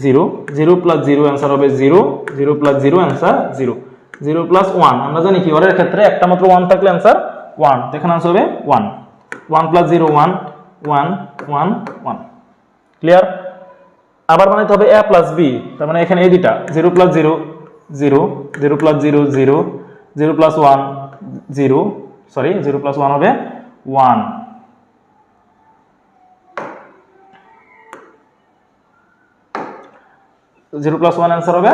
0, 0 প্লাস 0 आंसर হবে 0, 0 প্লাস 0 आंसर 0, 0 প্লাস 1। আমরা জানি কি ওর ক্ষেত্রে একটা মাত্র 1 থাকলে आंसर 1, তো এখানে आंसर হবে 1, 1 প্লাস 0 1, 1 1 1। ক্লিয়ার? আবার বানাইতে হবে a প্লাস b, তার মানে এখানে এই দুইটা 0 plus 0 0, 0 plus 0 0, 0 plus 1 0, sorry 0 plus 1 হবে 1। জিরো প্লাস 1 आंसर হবে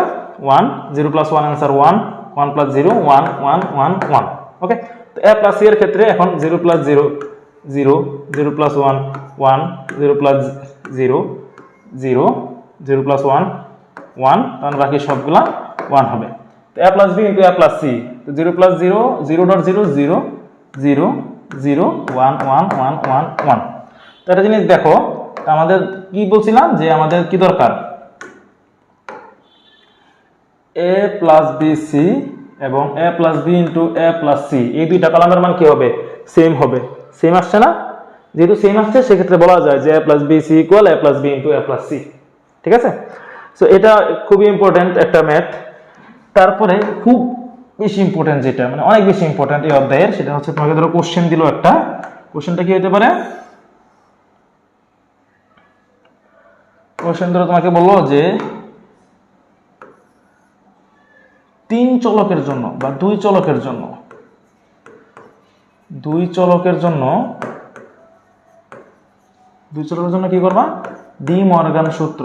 1, 0 প্লাস 1 आंसर 1, 1 প্লাস 0 1 1 1 1। ওকে, তো a প্লাস c এর ক্ষেত্রে এখন 0 প্লাস 0 0, 0 প্লাস 1 1, 0 প্লাস 0 0, 0 প্লাস 1 1, তাহলে বাকি সবগুলা 1 হবে। তো a plus b into a plus c, তো 0 প্লাস 0 0 ডট 0 0 0 0 1 1 1 1 1। তো একটা জিনিস দেখো, আমাদের কি বলছিলাম যে আমাদের কি দরকার? a প্লাস bc এবং a plus B into a plus C, এই দুইটা কলামের মান কি হবে? সেম হবে। সেম আসছে না? যেহেতু সেম আসছে সেক্ষেত্রে বলা যায় যে a plus B C equal a plus B into a plus C. ঠিক আছে? সো এটা খুবই ইম্পর্টেন্ট একটা ম্যাথ। তারপরে খুব বেশি ইম্পর্টেন্ট যেটা, মানে অনেক বেশি ইম্পর্টেন্ট এই অধ্যায়ের, সেটা হচ্ছে তোমাকে ধরো কোশ্চেন দিল একটা। কোশ্চেনটা কি হতে পারে? কোশ্চেন ধরো তোমাকে বললো যে 3 চলকের জন্য বা 2 চলকের জন্য কি করবা? ডি মর্গান সূত্র।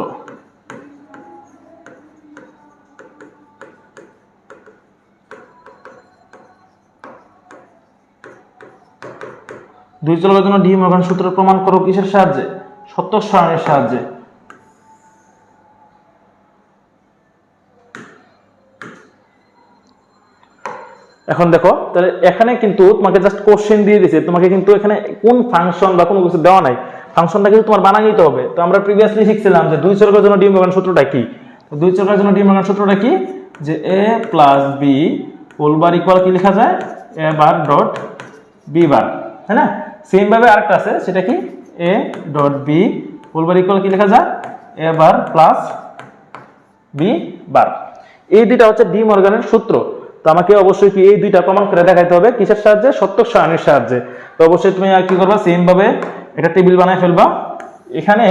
দুই চলকের জন্য ডি মর্গান সূত্র প্রমাণ করো কিসের সাহায্যে? সত্যক সারণীর সাহায্যে। এখন দেখো, তাহলে এখানে কিন্তু তোমাকে জাস্ট কোশ্চেন দিয়ে দিয়েছে, তোমাকে কিন্তু এখানে কোন ফাংশন বা কোনো কিছু দেওয়া নাই, ফাংশনটা কিন্তু তোমার বানিয়ে নিতে হবে। তো আমরা প্রিভিয়াসলি শিখছিলাম যে দুই চলকের জন্য ডি মর্গান সূত্রটা কি। তো দুই চলকের জন্য ডি মর্গান সূত্রটা কি? যে a plus B whole bar equal কি লেখা যায়? a bar dot B bar, তাই না? সেম ভাবে আরেকটা আছে, সেটা কি? a dot B whole bar equal কি লেখা যায়? a bar plus B bar. এই দুইটা হচ্ছে ডি মর্গানের সূত্র। তো আমাকে অবশ্যই কি এই দুইটা প্রমাণ করে দেখাইতে হবে কিসের সাহায্যে? সত্যক সারণীর সাহায্যে। তো অবশ্যই তুমি কি করবা? সেম ভাবে একটা টেবিল বানায় ফেলবা। এখানে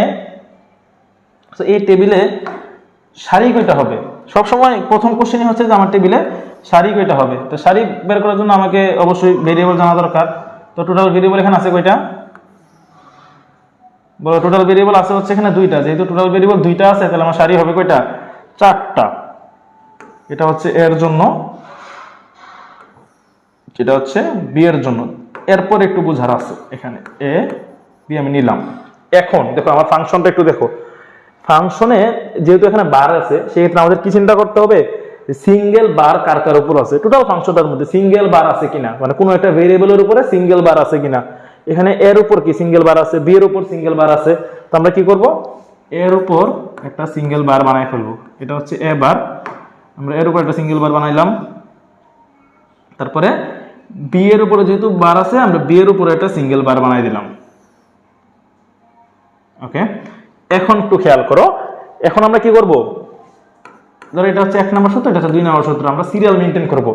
এই টেবিলে সারি কয়টা হবে? সবসময় প্রথম কোশ্চেনই হচ্ছে যে আমার টেবিলে সারি কয়টা হবে। তো সারি বের করার জন্য আমাকে অবশ্যই ভেরিয়েবল জানা দরকার। তো টোটাল ভেরিয়েবল এখানে আছে কয়টা? বলো, টোটাল ভেরিয়েবল আছে হচ্ছে এখানে দুইটা। যেহেতু টোটাল ভেরিয়েবল দুইটা আছে, তাহলে আমার সারি হবে কয়টা? 4টা। এটা হচ্ছে এর জন্য, যেটা হচ্ছে বি এর জন্য। এরপর একটু বোঝার আছে, এখানে এ বি আমি নিলাম। এখন দেখো আমার ফাংশনটা একটু দেখো। ফাংশনে যেহেতু এখানে বার আছে, সেক্ষেত্রে আমাদের কি চিন্তা করতে হবে? সিঙ্গেল বার কার কার উপর আছে, টোটাল ফাংশনটার মধ্যে সিঙ্গেল বার আছে কিনা, মানে কোনো একটা ভেরিয়েবলের উপরে সিঙ্গেল বার আছে কিনা। এখানে এর উপর কি সিঙ্গেল বার আছে, বি এর উপর সিঙ্গেল বার আছে। তো আমরা কি করব? এর উপর একটা সিঙ্গেল বার বানাই ফেলবো। এটা হচ্ছে এ বার, আমরা এর উপর একটা সিঙ্গেল বার বানাইলাম। তারপরে বি এর উপরে যেহেতু বার আছে, আমরা বি এর উপরে একটা সিঙ্গেল বার বানাই দিলাম। ওকে, এখন একটু খেয়াল করো। এখন আমরা কি করব? ধরো এটা হচ্ছে 1 নম্বর সূত্র, এটা হচ্ছে 2 নম্বর সূত্র। আমরা সিরিয়াল মেইনটেইন করব।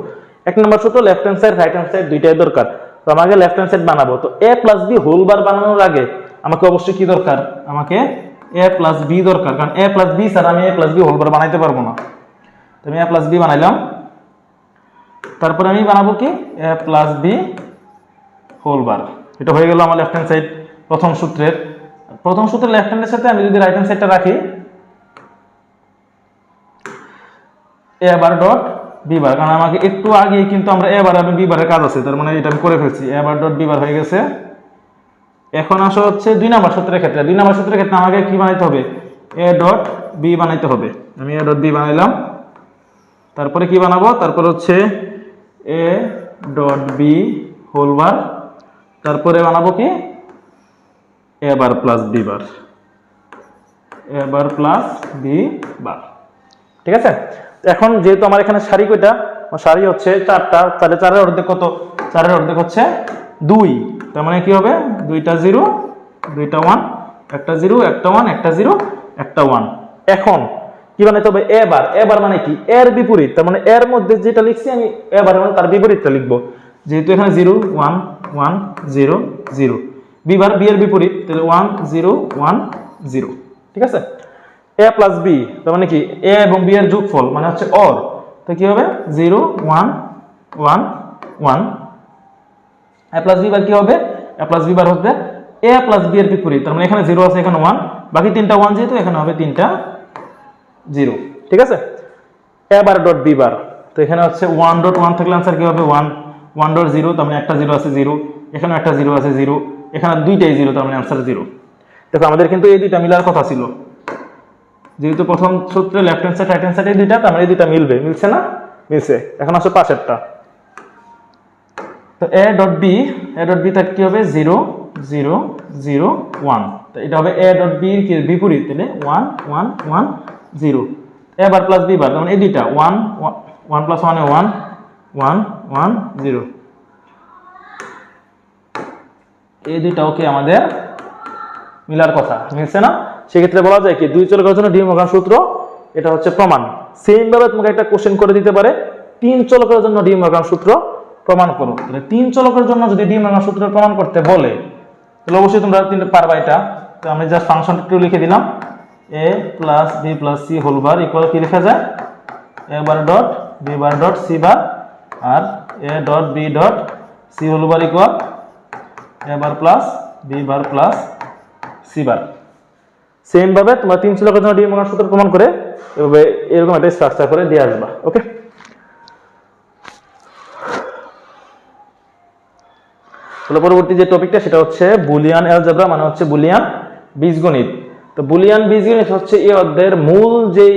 1 নম্বর সূত্র left hand side right hand side দুইটাই দরকার। তো আমাকে লেফট হ্যান্ড সাইড বানাবো। তো a plus B whole bar বানানোর আগে আমাকে অবশ্যই কি দরকার? আমাকে a প্লাস বি দরকার, কারণ a প্লাস বি স্যার আমি a plus B whole bar বানাইতে পারবো না। তো আমি a প্লাস বি বানাইলাম। তারপরে আমি বানাবো কি? a plus B whole bar. এটা হয়ে গেল আমার লেফট হ্যান্ড সাইড প্রথম সূত্রের লেফট হ্যান্ডের সাথে আমি যদি রাইট হ্যান্ড সাইডটা রাখি, a bar dot B bar, কারণ আমাকে একটু আগে কিন্তু আমরা a বার এবং বি বারের কাজ আছে, তার মানে এটা আমি করে ফেলছি। a bar dot B bar হয়ে গেছে। এখন আসা হচ্ছে 2 নম্বর সূত্রের ক্ষেত্রে। 2 নম্বর সূত্রের ক্ষেত্রে আমাকে কি বানাইতে হবে? a ডট বি বানাইতে হবে। আমি a ডট বি বানাইলাম। তারপরে কি বানাবো? তারপর হচ্ছে a dot B whole bar. তারপরে বানাবো কি? a bar plus B bar, a bar plus B bar. ঠিক আছে? এখন যেহেতু আমার এখানে সারি কয়টা? সারি হচ্ছে 4টা। তাহলে 4 এর অর্ধেক কত? 4 এর অর্ধেক হচ্ছে 2। তার মানে কি হবে? 2টা 0, 2টা 1, একটা 0, একটা 1, একটা 0, একটা 1। এখন কি বানাইতে হবে? a bar. a বার মানে কি? এর বিপরীত। তার মানে এর মধ্যে যেটা লিখছি আমি a বার মানে তার বিপরীতটা লিখবো। যেহেতু এখানে 0 1 1 0 0, বি বার বি এর বিপরীত, তাহলে 1 0 1 0। ঠিক আছে? a প্লাস বি তার মানে কি? a এবং b এর যোগফল, মানে হচ্ছে অর। তো কি হবে? 0 1 1 1। a প্লাস বি বার কি হবে? a প্লাস বি বার হবে a প্লাস বি এর বিপরীত। তার মানে এখানে 0 আছে, এখানে 1, বাকি 3টা 1, যেহেতু এখানে হবে 3টা 0। ঠিক আছে? a bar dot B bar. তো এখানে হচ্ছে 1 ডট 1 থাকলে आंसर কি হবে? 1 1 ডট 0, তার মানে একটা 0 আছে 0, এখানে একটা 0 আছে 0, এখানে দুইটাই 0, তার মানে आंसर 0। দেখো আমাদের কিন্তু এই দুইটা মিলার কথা ছিল। যেহেতু প্রথম সূত্রে left hand side right hand side এই দুইটা, তার মানে এই দুইটা মিলবে। মিলছে না? মিলছে। এখন আসলে পাশেরটা। তো a ডট বি তার কি হবে? 0 0 0 1। তো এটা হবে a ডট বি এর বিপরীত, তাহলে 1 1 1 0। a bar plus B bar, তার মানে এই দুইটা 1 1 প্লাস 1 এ 1, 1 1 0, এই দুইটাও কি আমাদের মিলার কথা, মিলছে না? সেক্ষেত্রে বলা যায় কি দুই চলকের জন্য ডি মরগান সূত্র, এটা হচ্ছে প্রমাণ। সেম ভাবে তোমাকে একটা কোশ্চেন করে দিতে পারে তিন চলকের জন্য ডি মরগান সূত্র প্রমাণ করো। তাহলে তিন চলকের জন্য যদি ডি মরগান সূত্র প্রমাণ করতে বলে তাহলে অবশ্যই তোমরা তিনটা পারবা এটা। তো আমি জাস্ট ফাংশনটা একটু লিখে দিলাম, a plus B plus C whole bar equal কি লেখা যায়, a bar dot B bar dot C bar, আর a dot B dot C whole bar equal a bar plus B bar plus C bar. Same ভাবে তোমরা তিন চলকের জন্য D Morgan সূত্র প্রমাণ করে এভাবে এরকম একটা স্ট্রাকচার করে দিয়ে আসবা। ওকে, তাহলে পরবর্তী যে টপিকটা সেটা হচ্ছে বুলিয়ান অ্যালজেব্রা, মানে হচ্ছে বুলিয়ান বীজগণিত। তো বুলিয়ান বীজগণিত হচ্ছে এই অধ্যায়ের মূল যেই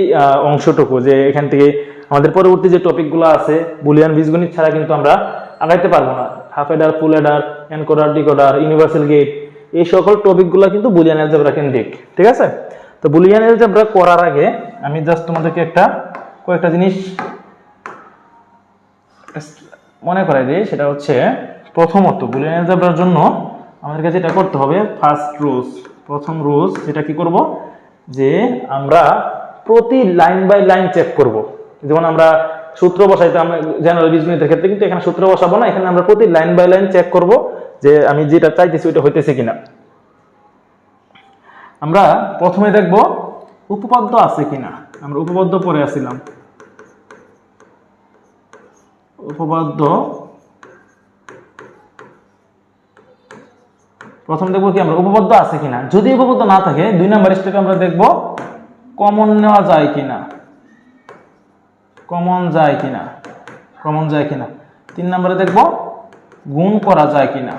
অংশটুকু, যে এখান থেকে আমাদের পরবর্তী যে টপিকগুলো আছে বুলিয়ান বীজগণিত ছাড়া কিন্তু আমরা আগাইতে পারবো না। Half adder, full adder, encoder, decoder, universal gate, এই সকল টপিকগুলো কিন্তু বুলিয়ান অ্যালজেব্রা কেন্দ্রিক। ঠিক আছে, তো বুলিয়ান অ্যালজেব্রা করার আগে আমি জাস্ট তোমাদেরকে কয়েকটা জিনিস মনে করাই দিই। সেটা হচ্ছে প্রথমত বুলিয়ান অ্যালজেব্রার জন্য আমাদেরকে যেটা করতে হবে, প্রথম রুলস যেটা কি করব, যে আমরা প্রতি লাইন বাই লাইন চেক করব। যেমন আমরা সূত্র বসাইতাম জেনারেল বীজগণিতের ক্ষেত্রে, কিন্তু এখানে সূত্র বসাবো না, এখানে আমরা প্রতি লাইন বাই লাইন চেক করব যে আমি যেটা চাইতেছি ওইটা হইতেছে কিনা। আমরা প্রথমে দেখব উপপাদ্য আছে কিনা। আমরা উপপাদ্য পড়ে আসছিলাম, উপপাদ্য প্রথম দেখবো কি আমরা উপপাদ্য আছে কিনা। যদি উপপাদ্য না থাকে 2 নাম্বার স্টেপে আমরা দেখব কমন নেওয়া যায় কিনা, কমন যায় কিনা। 3 নম্বরে দেখব গুণ করা যায় কিনা।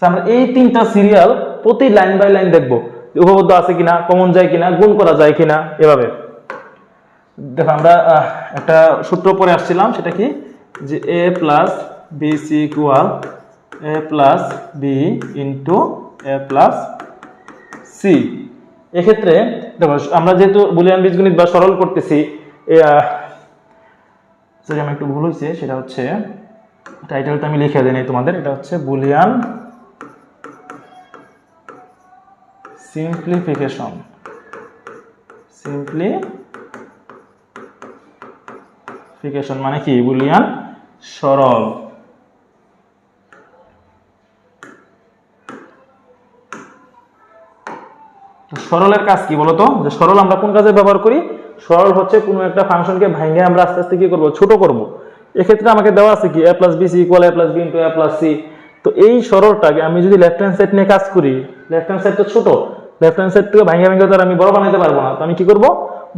আমরা এই তিনটা সিরিয়াল প্রতি লাইন বাই লাইন দেখব, উপপাদ্য আছে কিনা, কমন যায় কিনা, গুণ করা যায় কিনা। এভাবে দেখো আমরা একটা সূত্র পরে আসছিলাম, সেটা কি, যে a plus B C equal a plus B into a plus C. এক্ষেত্রে দেখো আমরা যেহেতু বুলিয়ান বীজগণিত বা সরল করতেছি, সরি আমি একটু ভুল হয়েছে, সেটা হচ্ছে টাইটেলটা আমি লিখে দিই তোমাদের। এটা হচ্ছে বুলিয়ান সিম্পলিফিকেশন, মানে কি, বুলিয়ান সরল। সরলের কাজ কি বলতো, যে সরল আমরা কোন কাজে ব্যবহার করি, সরল হচ্ছে কোনো একটা ফাংশনকে ভাঙে আমরা আস্তে আস্তে কি করব, ছোট করব। এক্ষেত্রে আমাকে দেওয়া আছে কি a plus B C equal a plus B into a plus C. তো এই সরলটাকে আমি যদি লেফট হ্যান্ড সাইড নিয়ে কাজ করি, লেফট হ্যান্ড সাইড তো ছোট, লেফট হ্যান্ড সাইড থেকে ভাঙে তার আমি বড় বানাইতে পারবো না। তো আমি কি করব,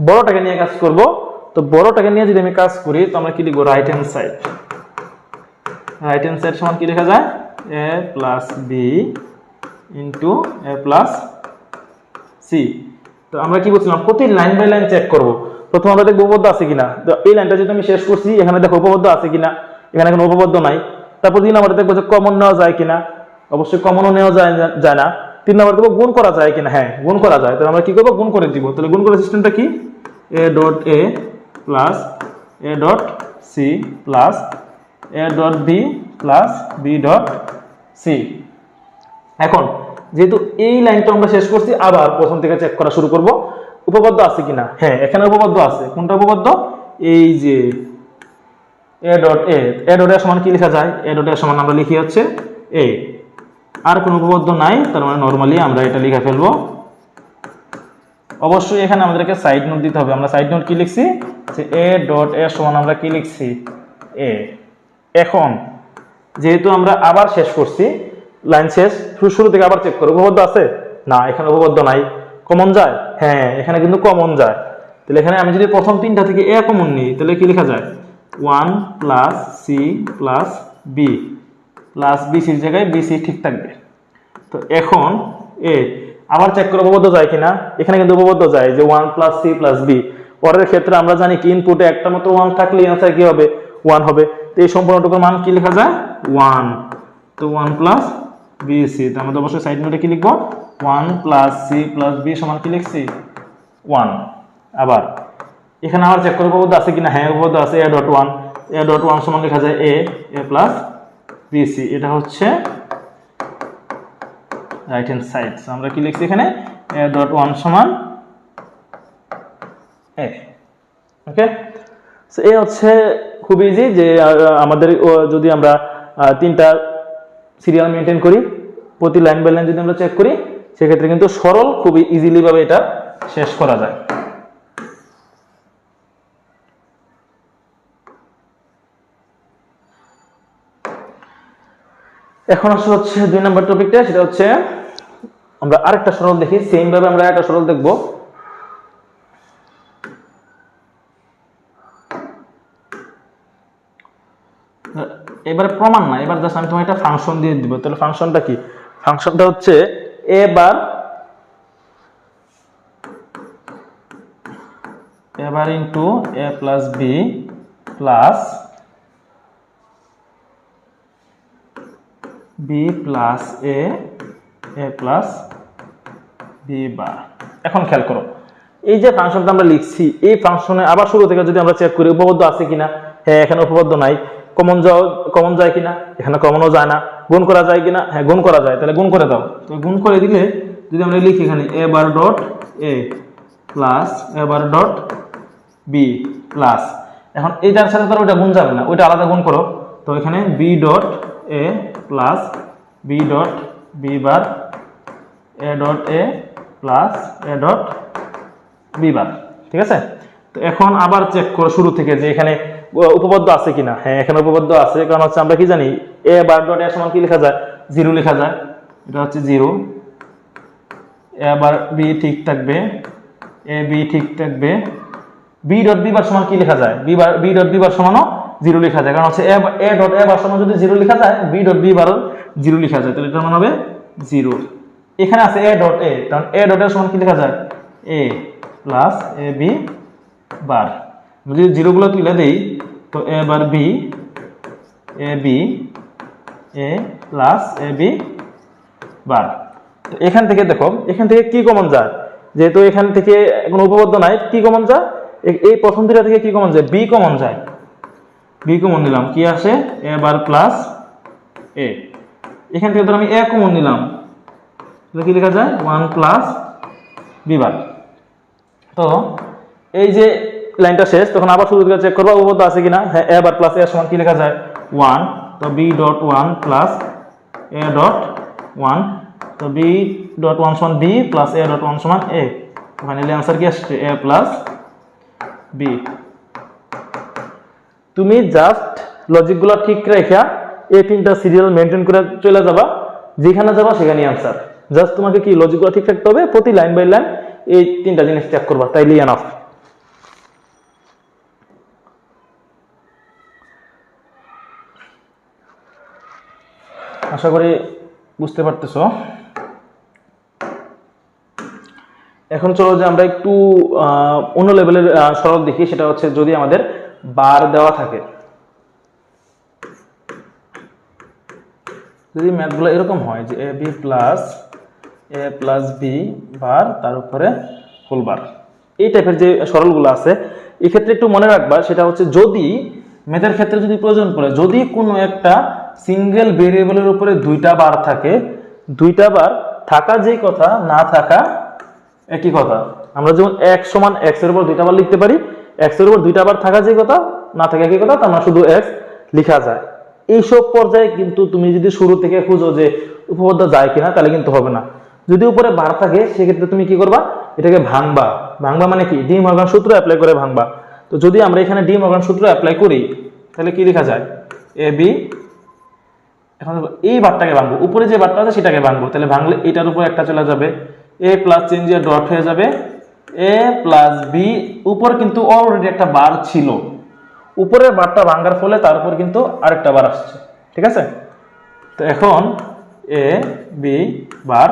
বড়টাকে নিয়ে কাজ করব। তো বড়টাকে নিয়ে যদি আমি কাজ করি তো আমরা কি লিখবো, রাইট হ্যান্ড সাইড সমান কি লেখা যায়, a plus B into a plus C. তো আমরা কি বলছিলাম, প্রতি লাইন বাই লাইন চেক করব। প্রথম আমরা দেখবো উপপাদ্য আছে কিনা। তো এই লাইনটা যদি আমি শেষ করছি, এখানে দেখো উপপাদ্য আছে কিনা, এখানে কোনো উপপাদ্য নাই। তারপর 2 নম্বরে দেখবো যে কমন নেওয়া যায় কিনা, অবশ্যই কমনও নেওয়া যায় না। 3 নম্বরে দেখবো গুণ করা যায় কিনা, হ্যাঁ গুণ করা যায়। তাহলে আমরা কি করবো, গুণ করে দিব। তাহলে গুণ করার সিস্টেমটা কি, a dot a plus a dot C plus a dot B plus B dot C. এখন যেহেতু এই লাইনটা আমরা শেষ করছি, আবার প্রথম থেকে চেক করা শুরু করব উপপাদ্য আছে কিনা। হ্যাঁ এখানে উপপাদ্য আছে। কোনটা উপপাদ্য, এই যে a ডট a সমান কি লেখা যায়, a ডট a সমান আমরা লিখি হচ্ছে a। আর কোনো উপপাদ্য নাই, তার মানে নরমালি আমরা এটা লিখে ফেলবো। অবশ্যই এখানে আমাদেরকে সাইড নোট দিতে হবে। আমরা সাইড নোট কি লিখছি, যে a ডট a সমান আমরা কি লিখছি, a। এখন যেহেতু আমরা আবার শেষ করছি, লাইন শেষ, শুরু থেকে আবার চেক করো উপপাদ্য আছে না, এখানে উপপাদ্য নাই। কমন যায়, হ্যাঁ এখানে কিন্তু কমন যায়। তাহলে এখানে আমি যদি প্রথম 3টা থেকে a কমন নিই, তাহলে কি লেখা যায়, 1 plus C plus B plus B সির জায়গায় বি সি ঠিক থাকবে। তো এখন এ আবার চেক করে উপপাদ্য যায় কিনা, এখানে কিন্তু উপপাদ্য যায়, যে 1 প্লাস সি প্লাস বি। পরের ক্ষেত্রে আমরা জানি কি, ইনপুটে একটা মাত্র 1 থাকলে আনসার কি হবে, 1 হবে। তো এই সম্পূর্ণটুকুর মান কি লেখা যায়, 1। তো 1 প্লাস বি সি, তার মধ্যে অবশ্যই সাইড নোটে কি লিখবো, 1 প্লাস সি প্লাস বি সমান কি লিখছি, 1। আবার এখানে আবার চেক করবো উপপাদ্য আছে কিনা, হ্যাঁ উপপাদ্য আছে, এ ডট ওয়ান সমান লেখা যায় এ প্লাস বিসি, এটা হচ্ছে রাইট হ্যান্ড সাইড। আমরা কি লিখছি এখানে, এ ডট ওয়ান সমান এ। ওকে, এ হচ্ছে খুব ইজি যে আমাদের যদি আমরা তিনটা সিরিয়াল মেনটেন করি, প্রতি লাইন বাই লাইন যদি আমরা চেক করি, সেক্ষেত্রে কিন্তু সরল খুবই ইজিলি ভাবে এটা শেষ করা যায়। এখন আসলে হচ্ছে 2 নম্বর টপিকটা, সেটা হচ্ছে আমরা আরেকটা সরল দেখি, সেম ভাবে আমরা একটা সরল দেখব। এবারে প্রমাণ না, এবার জাস্ট আমি তোমাকে একটা ফাংশন দিয়ে দিব। তাহলে ফাংশনটা কি, ফাংশনটা হচ্ছে A bar into A plus B plus B plus A plus B bar. এখন খেয়াল করো, এই যে ফাংশনটা আমরা লিখছি, এই ফাংশনে আবার শুরু থেকে যদি আমরা চেক করি উপপাদ্য আছে কিনা, হ্যাঁ এখানে উপপাদ্য নাই। কমন যায় কিনা, এখানে কমনও যায় না। গুণ করা যায় কিনা, হ্যাঁ গুণ করা যায়, তাহলে গুণ করে দাও। তো গুণ করে দিলে যদি আমরা লিখি এখানে A bar dot A plus A bar dot B plus, এখন এইটার সাথে তো ওইটা গুণ যাবে না, ওইটা আলাদা গুণ করো। তো এখানে B dot A plus B dot B bar A dot A plus A dot B bar, ঠিক আছে। তো এখন আবার চেক করো শুরু থেকে যে এখানে উপপাদ্য আছে কিনা, হ্যাঁ এখানে উপপাদ্য আছে, কারণ হচ্ছে আমরা কি জানি এ বার ডট এ সমান কি লেখা যায়, 0 লেখা যায়, এটা হচ্ছে 0। এ বার বি ঠিক থাকবে, এ বি ঠিক থাকবে, বি ডট বি বার সমান কি লেখা যায়, বি ডট বি বার সমানও 0 লেখা যায়, কারণ হচ্ছে এ ডট এ বার সমান যদি 0 লেখা যায়, বি ডট বি বারও 0 লেখা যায়, তাহলে এটার মান হবে 0। এখানে আছে এ ডট এ, কারণ এ ডট এর সমান কি লেখা যায়, এ প্লাস এ বি বার। যদি 0 গুলো তুলে দেই, তো এ বার B A B A plus A B bar. তো এখান থেকে দেখো, এখান থেকে কি কমন যায়, যেহেতু এখান থেকে কোনো উপপাদ্য নাই, কি কমন যায়, এই প্রথম দুটা থেকে কি কমন যায়, বি কমন যায়। বি কমন নিলাম, কি আসে এ বার প্লাস এ। এখান থেকে ধর আমি এ কমন নিলাম, কি লেখা যায় 1 প্লাস বি বার। তো এই যে লাইনটা শেষ, তখন আবার শুরু থেকে চেক করবো উপপাদ্য আছে কিনা, হ্যাঁ এ বার প্লাস এ সমান কি লেখা যায় 1, তো B dot 1 plus A dot 1, তো বি ডট 1 সমান বি প্লাস এ ডট 1 সমান এ। ফাইনালি आंसर কি আসছে এ প্লাস বি। তুমি জাস্ট লজিকগুলো ঠিক রেখা এই তিনটা সিরিয়াল মেনটেন করে চলে যাবা, যেখানে যাবা সেখানেই आंसर। জাস্ট তোমাকে কি লজিকগুলো ঠিক রাখতে হবে, প্রতি লাইন বাই লাইন এই তিনটা জিনিস চেক করবা, তাইলেই এনাফ। আশা করি বুঝতে পারতেছো। এখন চলো যে আমরা একটু অন্য লেভেলের সরল দেখি, সেটা হচ্ছে যদি আমাদের বার দেওয়া থাকে, যদি ম্যাথগুলো এরকম হয় যে এ প্লাস বি বার তার উপরে হোল বার, এই টাইপের যে সরলগুলো আছে, এই ক্ষেত্রে একটু মনে রাখবা, সেটা হচ্ছে যদি ম্যাথের ক্ষেত্রে যদি প্রয়োজন পড়ে, যদি কোনো একটা সিঙ্গেল ভেরিয়েবলের উপরে দুইটা বার থাকে, দুইটা বার থাকা যেই কথা, না থাকা একই কথা। আমরা যেমন x সমান x এর উপর দুইটা বার লিখতে পারি, x এর উপর দুইটা বার থাকা যেই কথা, না থাকা একই কথা, তার মানে শুধু x লেখা যায়। এইসব পর্যায়ে কিন্তু তুমি যদি শুরু থেকে খুঁজো যে উপপাদ্য যায় কিনা, তাহলে কিন্তু হবে না। যদি উপরে বার থাকে, সেক্ষেত্রে তুমি কি করবা, এটাকে ভাঙবা। ভাঙবা মানে কি, ডি মর্গান সূত্র অ্যাপ্লাই করে ভাঙবা। তো যদি আমরা এখানে ডি মর্গান সূত্র অ্যাপ্লাই করি, তাহলে কি লেখা যায় এ বি। এখন এই বারটাকে ভাঙবো, উপরে যে বারটা আছে সেটাকে ভাঙবো, তাহলে ভাঙলে এটার উপর একটা চলে যাবে, এ প্লাস চেঞ্জ ডট হয়ে যাবে এ প্লাস বি। উপর কিন্তু অলরেডি একটা বার ছিল, উপরের বারটা ভাঙার ফলে তার উপর কিন্তু আরেকটা বার আসছে, ঠিক আছে। তো এখন এ বি বার,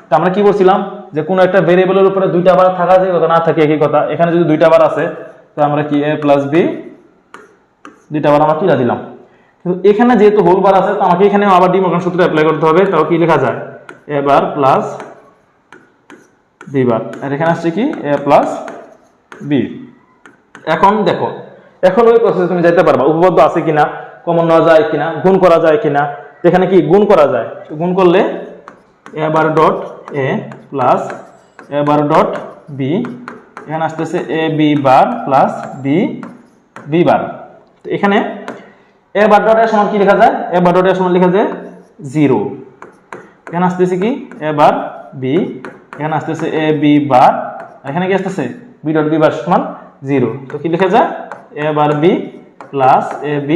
তো আমরা কি বলছিলাম যে কোনো একটা ভেরিয়েবলের উপরে দুইটা বার থাকা যে কথা, না থাকে একই কথা। এখানে যদি দুইটা বার আছে, তো আমরা কি এ প্লাস বি দুইটা বার আমরা তুলে দিলাম। কিন্তু এখানে যেহেতু হোল বার আছে, তো আমাকে এখানে আবার ডি মর্গান সূত্র অ্যাপ্লাই করতে হবে। তাও কি লেখা যায় এ বার প্লাস বি বার, আর এখানে আসছে কি এ প্লাস বি। এখন দেখো, এখন ওই প্রসেসে তুমি যাইতে পারবা, উপপাদ্য আছে কিনা, কমন নেওয়া যায় কিনা, গুণ করা যায় কিনা। এখানে কি গুণ করা যায়, গুণ করলে a bar dot a plus a bar dot b, এখানে আসতেছে a b bar plus b b বার। তো এখানে a বার ডট a সমান কি লেখা যায়, a বার ডট a সমান লেখা যায় 0। এখানে আসতেছে কি a বার b, এখানে আসতেছে a b বার, এখানে কি আসতেছে b ডট b বার সমান 0। তো কি লেখা যায় a bar b plus a b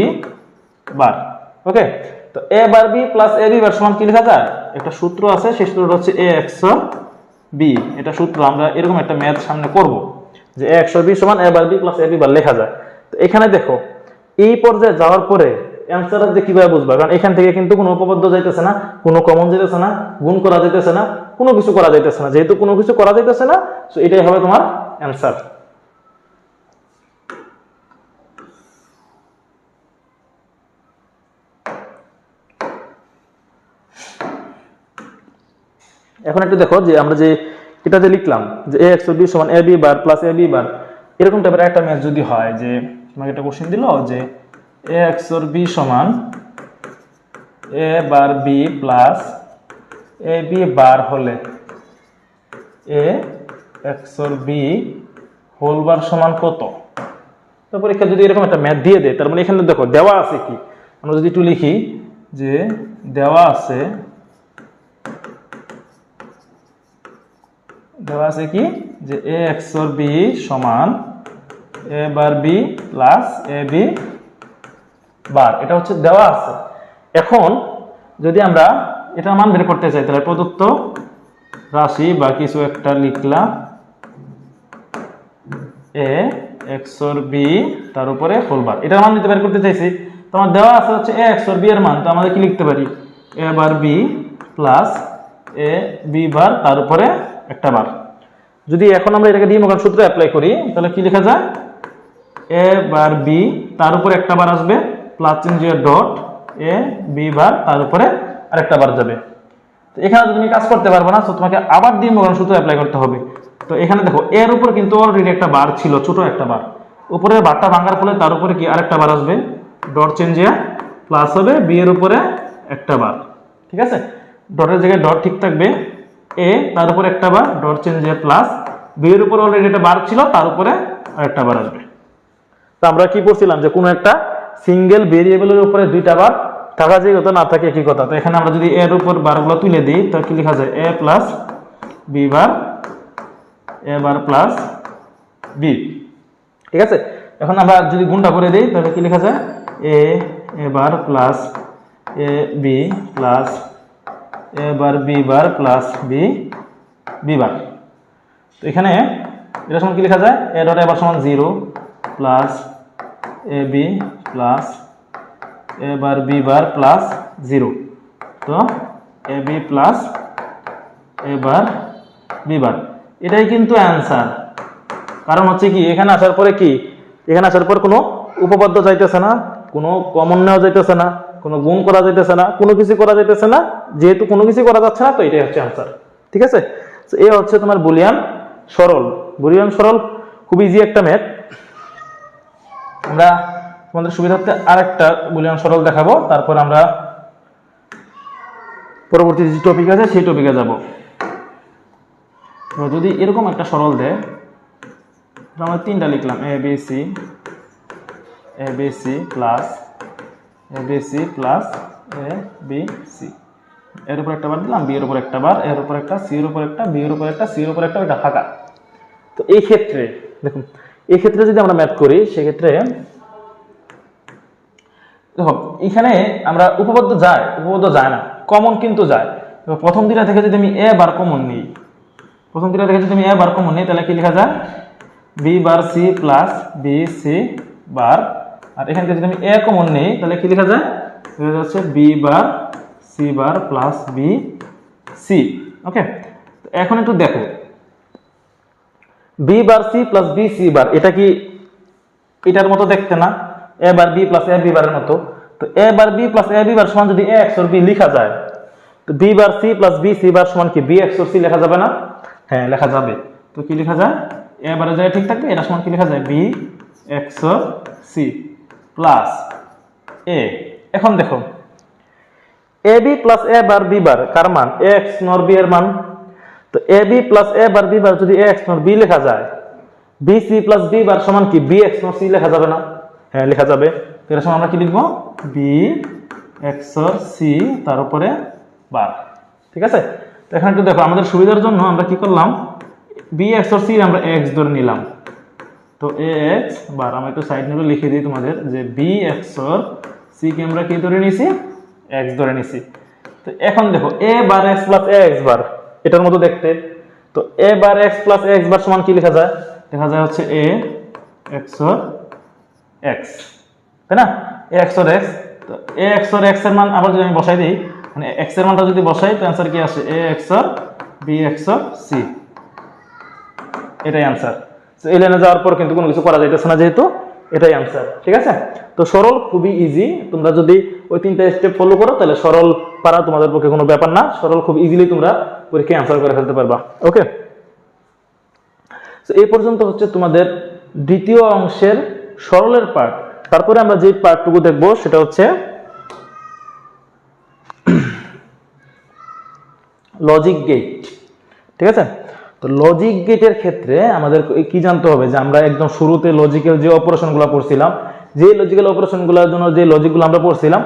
বার। ওকে, তো a bar b plus a b বার সমান কি লেখা যায়, একটা সূত্র আছে, সেই সূত্রটা হচ্ছে a XOR b। এটা সূত্র আমরা এরকম একটা ম্যাথ সামনে করব যে a XOR b সমান a bar b plus a b বার লেখা যায়। তো এখানে দেখো, এই পর্যায়ে যাওয়ার পরে অ্যানসার যে কিভাবে বুঝবা, কারণ এখান থেকে কিন্তু কোনো উপপাদ্য যাইতেছে না, কোনো কমন যাইতেছে না, গুণ করা যাইতেছে না, কোনো কিছু করা যাইতেছে না। যেহেতু কোনো কিছু করা যাইতেছে না, তো এটাই হবে তোমার অ্যানসার। এখন একটু দেখো যে আমরা যে এটা যে লিখলাম যে a XOR b সমান a b bar plus a b বার, এরকম টাইপের একটা ম্যাথ যদি হয় যে তোমাকে একটা কোশ্চেন দিল যে a XOR b সমান a bar b plus a b bar হলে a XOR b whole bar সমান কত। তো পরীক্ষা যদি এরকম একটা ম্যাথ দিয়ে দেয়, তার মানে এখানে দেখো দেওয়া আছে কি, আমরা যদি একটু লিখি যে দেওয়া আছে কি যে a XOR b সমান a bar b plus a b বার, এটা হচ্ছে দেওয়া আছে। এখন যদি আমরা এটা মান বের করতে চাই, তাহলে প্রদত্ত রাশি বা কিছু একটা লিখলাম a XOR b তার উপরে হোল বার, এটার মান নিতে বের করতে চাইছি। তো আমার দেওয়া আছে হচ্ছে a XOR b এর মান, তো আমাদের কি লিখতে পারি a bar b plus a b বার তার উপরে একটা বার। যদি এখন আমরা এটাকে ডি মর্গান সূত্র অ্যাপ্লাই করি, তাহলে কি লেখা যায় a বার b তার উপরে একটা বার আসবে প্লাস চিহ্ন দিয়ে ডট a b বার তার উপরে আরেকটা বার যাবে। তো এখানে তুমি কাজ করতে পারবে না, তো তোমাকে আবার ডি মর্গান সূত্র অ্যাপ্লাই করতে হবে। তো এখানে দেখো এর উপর কিন্তু অলরেডি একটা বার ছিল, ছোট একটা বার, উপরের বারটা ভাঙার ফলে তার উপরে কি আরেকটা বার আসবে, ডট চেঞ্জ দিয়ে প্লাস হবে b এর উপরে একটা বার। ঠিক আছে, ডটের জায়গায় ডট ঠিক থাকবে, a তার উপরে একটা বার, ডট চেঞ্জ দিয়ে প্লাস b এর উপর অলরেডি একটা বার ছিল, তার উপরে আরেকটা বার আসবে। তো আমরা কি করছিলাম যে কোনো একটা সিঙ্গেল ভেরিয়েবলের উপরে দুইটা বার থাকা যে কথা, না থাকে একই কথা। তো এখানে আমরা যদি এর উপর বারগুলো তুলে দিই, তো কি লেখা যায় a plus b bar, a bar plus b। ঠিক আছে, এখন আমরা যদি গুণটা করে দিই, তাহলে কি লেখা যায় a bar plus a b plus a bar b bar plus b b বার। তো এখানে এটা সমান কি লেখা যায় a ডট a বার সমান 0 plus a b plus a bar b bar plus 0। তো a b plus a bar b বার, এটাই কিন্তু অ্যান্সার। কারণ হচ্ছে কি এখানে আসার পরে কি, এখানে আসার পর কোনো উপপাদ্য যাইতেছে না, কোনো কমন নেওয়া যাইতেছে না, কোনো গুণ করা যাইতেছে না, কোনো কিছু করা যাইতেছে না। যেহেতু কোনো কিছু করা যাচ্ছে না, তো এটাই হচ্ছে অ্যান্সার। ঠিক আছে, তো এই হচ্ছে তোমার বুলিয়ান সরল। বুলিয়ান সরল খুব ইজি একটা ম্যাথ। আমরা তোমাদের সুবিধার্থে আরেকটা বুলিয়ান সরল দেখাবো, তারপর আমরা পরবর্তী যে টপিক আছে সেই টপিকে যাব। যদি এরকম একটা সরল দেয়, আমরা তিনটা লিখলাম a b c plus a b c plus a b c, এর উপর একটা বার দিলাম, b এর উপর একটা বার, এর উপর একটা, c এর উপর একটা, b এর উপর একটা, c এর উপর একটা, ওইটা ফাঁকা। তো এই ক্ষেত্রে দেখুন, এই ক্ষেত্রে যদি আমরা ম্যাথ করি, সেক্ষেত্রে দেখো এখানে আমরা উপপাদ্য যায় না, কমন কিন্তু যায়। প্রথম দুইটা থেকে যদি আমি a বার কমন নিই, তাহলে কি লেখা যায় b বার c প্লাস b c বার, আর এখান থেকে যদি আমি a কমন নিই, তাহলে কি লেখা যায়, এটা হচ্ছে b বার c বার প্লাস b c। ওকে, এখন একটু দেখো b বার c প্লাস b c বার, এটা কি এটার মতো দেখতে না, a bar b plus a b বারের মতো। তো a bar b plus a b বার সমান যদি a XOR b লেখা যায়, তো b বার c প্লাস b c বার সমান কি b XOR c লেখা যাবে না? হ্যাঁ, লেখা যাবে। তো কি লেখা যায়, a বারের জায়গায় ঠিক থাকবে, এটা সমান কি লেখা যায় b XOR C plus A। এখন দেখো AB plus A bar B বার কার মান X নর B এর মান। তো AB plus A bar B বার যদি X নর B লেখা যায়, BC প্লাস B বার সমান কি BX নর C লেখা যাবে না? হ্যাঁ লেখা যাবে। তো এর সময় আমরা কি লিখবো B XOR C তার উপরে বার। ঠিক আছে, তো এখানে একটু দেখো আমাদের সুবিধার জন্য আমরা কি করলাম B XOR C আমরা X ধরে নিলাম। তো AX বার আমি একটু সাইড নোটে লিখে দিই তোমাদের যে B XOR C কে আমরা কি ধরে নিছি X ধরে নিছি। তো এখন দেখো A bar X plus AX বার এটার মতো দেখতে। তো A bar X plus AX বার সমান কি লেখা যায়? লেখা যায় হচ্ছে A XOR X, তাই না? A XOR X। তো A XOR X এর মান আবার যদি আমি বসাই দিই, মানে X এর মানটা যদি বসাই তো অ্যান্সার কি আসে A XOR B XOR C, এটাই অ্যান্সার। তো এই লাইনে যাওয়ার পর কিন্তু কোনো কিছু করা যাইতেছে না যেহেতু এটাই অ্যান্সার। ঠিক আছে, তো সরল খুবই ইজি, তোমরা যদি ওই তিনটা স্টেপ ফলো করো তাহলে সরল পারা তোমাদের পক্ষে কোনো ব্যাপার না, সরল খুব ইজিলি তোমরা পরীক্ষায় অ্যান্সার করে ফেলতে পারবা। ওকে, তো এই পর্যন্ত হচ্ছে তোমাদের দ্বিতীয় অংশের সরলের পার্ট। তারপরে আমরা যে পার্টটুকু দেখবো সেটা হচ্ছে লজিক গেট। ঠিক আছে, তো লজিক গেটের ক্ষেত্রে আমাদের কি জানতে হবে যে আমরা একদম শুরুতে লজিক্যাল যে অপারেশনগুলো পড়ছিলাম, যে লজিক্যাল অপারেশনগুলোর জন্য যে লজিকগুলো আমরা পড়ছিলাম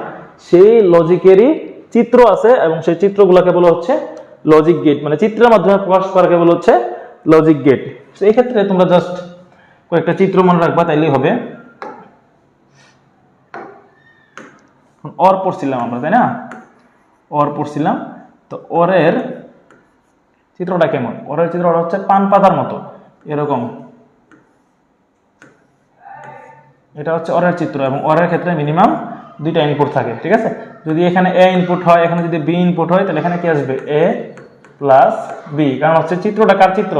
সেই লজিকেরই চিত্র আছে এবং সেই চিত্রগুলোকে বলা হচ্ছে লজিক গেট, মানে চিত্রের মাধ্যমে প্রকাশ করাকে বলা হচ্ছে লজিক গেট। তো এই ক্ষেত্রে তোমরা জাস্ট কয়েকটা চিত্র মনে রাখবা তাইলেই হবে। অর পড়ছিলাম আমরা, তাই না? অর পড়ছিলাম। তো অরের চিত্রটা কেমন? অরের চিত্রটা হচ্ছে পান পাতার মতো এরকম, এটা হচ্ছে অরের চিত্র এবং অরের ক্ষেত্রে মিনিমাম দুইটা ইনপুট থাকে। ঠিক আছে, যদি এখানে A ইনপুট হয়, এখানে যদি B ইনপুট হয়, তাহলে এখানে কি আসবে A প্লাস B, কারণ হচ্ছে চিত্রটা কার চিত্র?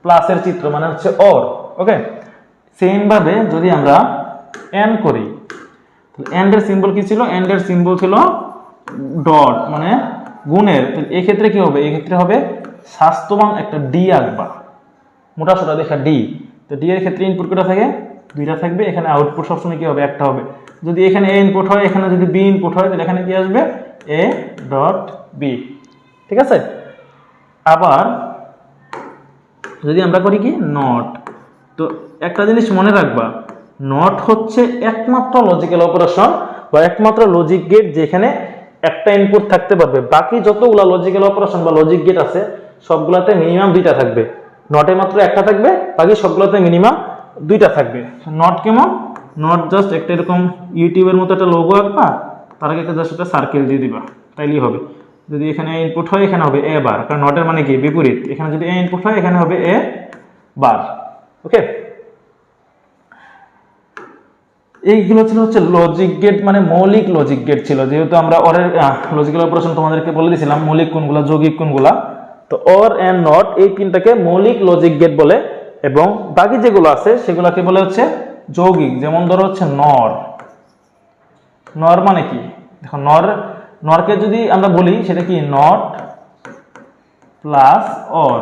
প্লাসের চিত্র, মানে হচ্ছে অর। ওকে, সেম ভাবে যদি আমরা এন্ড করি, এন্ড এর সিম্বল কি ছিল? এন্ড এর সিম্বল ছিল ডট, মানে গুণের। তো এই ক্ষেত্রে কি হবে? এই ক্ষেত্রে হবে স্বাস্থ্যবান একটা ডি আঁকবা, মোটা সোটা দেখা ডি। তো ডি এর ক্ষেত্রে ইনপুট কটা থাকে? দুইটা থাকবে। এখানে আউটপুট সবসময় কি হবে? একটা হবে। যদি এখানে এ ইনপুট হয়, এখানে যদি বি ইনপুট হয়, তাহলে এখানে কি আসবে? A dot B. ঠিক আছে, আবার যদি আমরা করি কি নট, তো একটা জিনিস মনে রাখবা, নট হচ্ছে একমাত্র লজিক্যাল অপারেশন বা একমাত্র লজিক গেট যেখানে একটা ইনপুট থাকতে পারবে। বাকি যতগুলো লজিক্যাল অপারেশন বা লজিক গেট আছে সবগুলাতে মিনিমাম দুইটা থাকবে, নটে মাত্র একটা থাকবে, বাকি সবগুলোতে মিনিমাম দুইটা থাকবে। নট কেমন? নট জাস্ট একটা এরকম ইউটিউবের মতো একটা লোগো আঁকবা, তার আগে একটা জাস্ট একটা সার্কেল দিয়ে দিবা, তাইলেই হবে। যদি এখানে ইনপুট হয়, এখানে হবে এ বার, কারণ নটের মানে কি? বিপরীত। এখানে যদি এ ইনপুট হয়, এখানে হবে এ বার। ওকে, এইগুলো ছিল হচ্ছে লজিক গেট, মানে মৌলিক লজিক গেট ছিল। যেহেতু আমরা অরের লজিক্যাল অপারেশন তোমাদেরকে বলে দিয়েছিলাম মৌলিক কোনগুলা, যৌগিক কোনগুলা, তো অর এন্ড নট এই তিনটাকে মৌলিক লজিক গেট বলে এবং বাকি যেগুলো আছে সেগুলোকে বলে হচ্ছে যৌগিক। যেমন ধরো হচ্ছে নর। নর মানে কি? দেখো নরকে যদি আমরা বলি সেটা কি? নট প্লাস অর,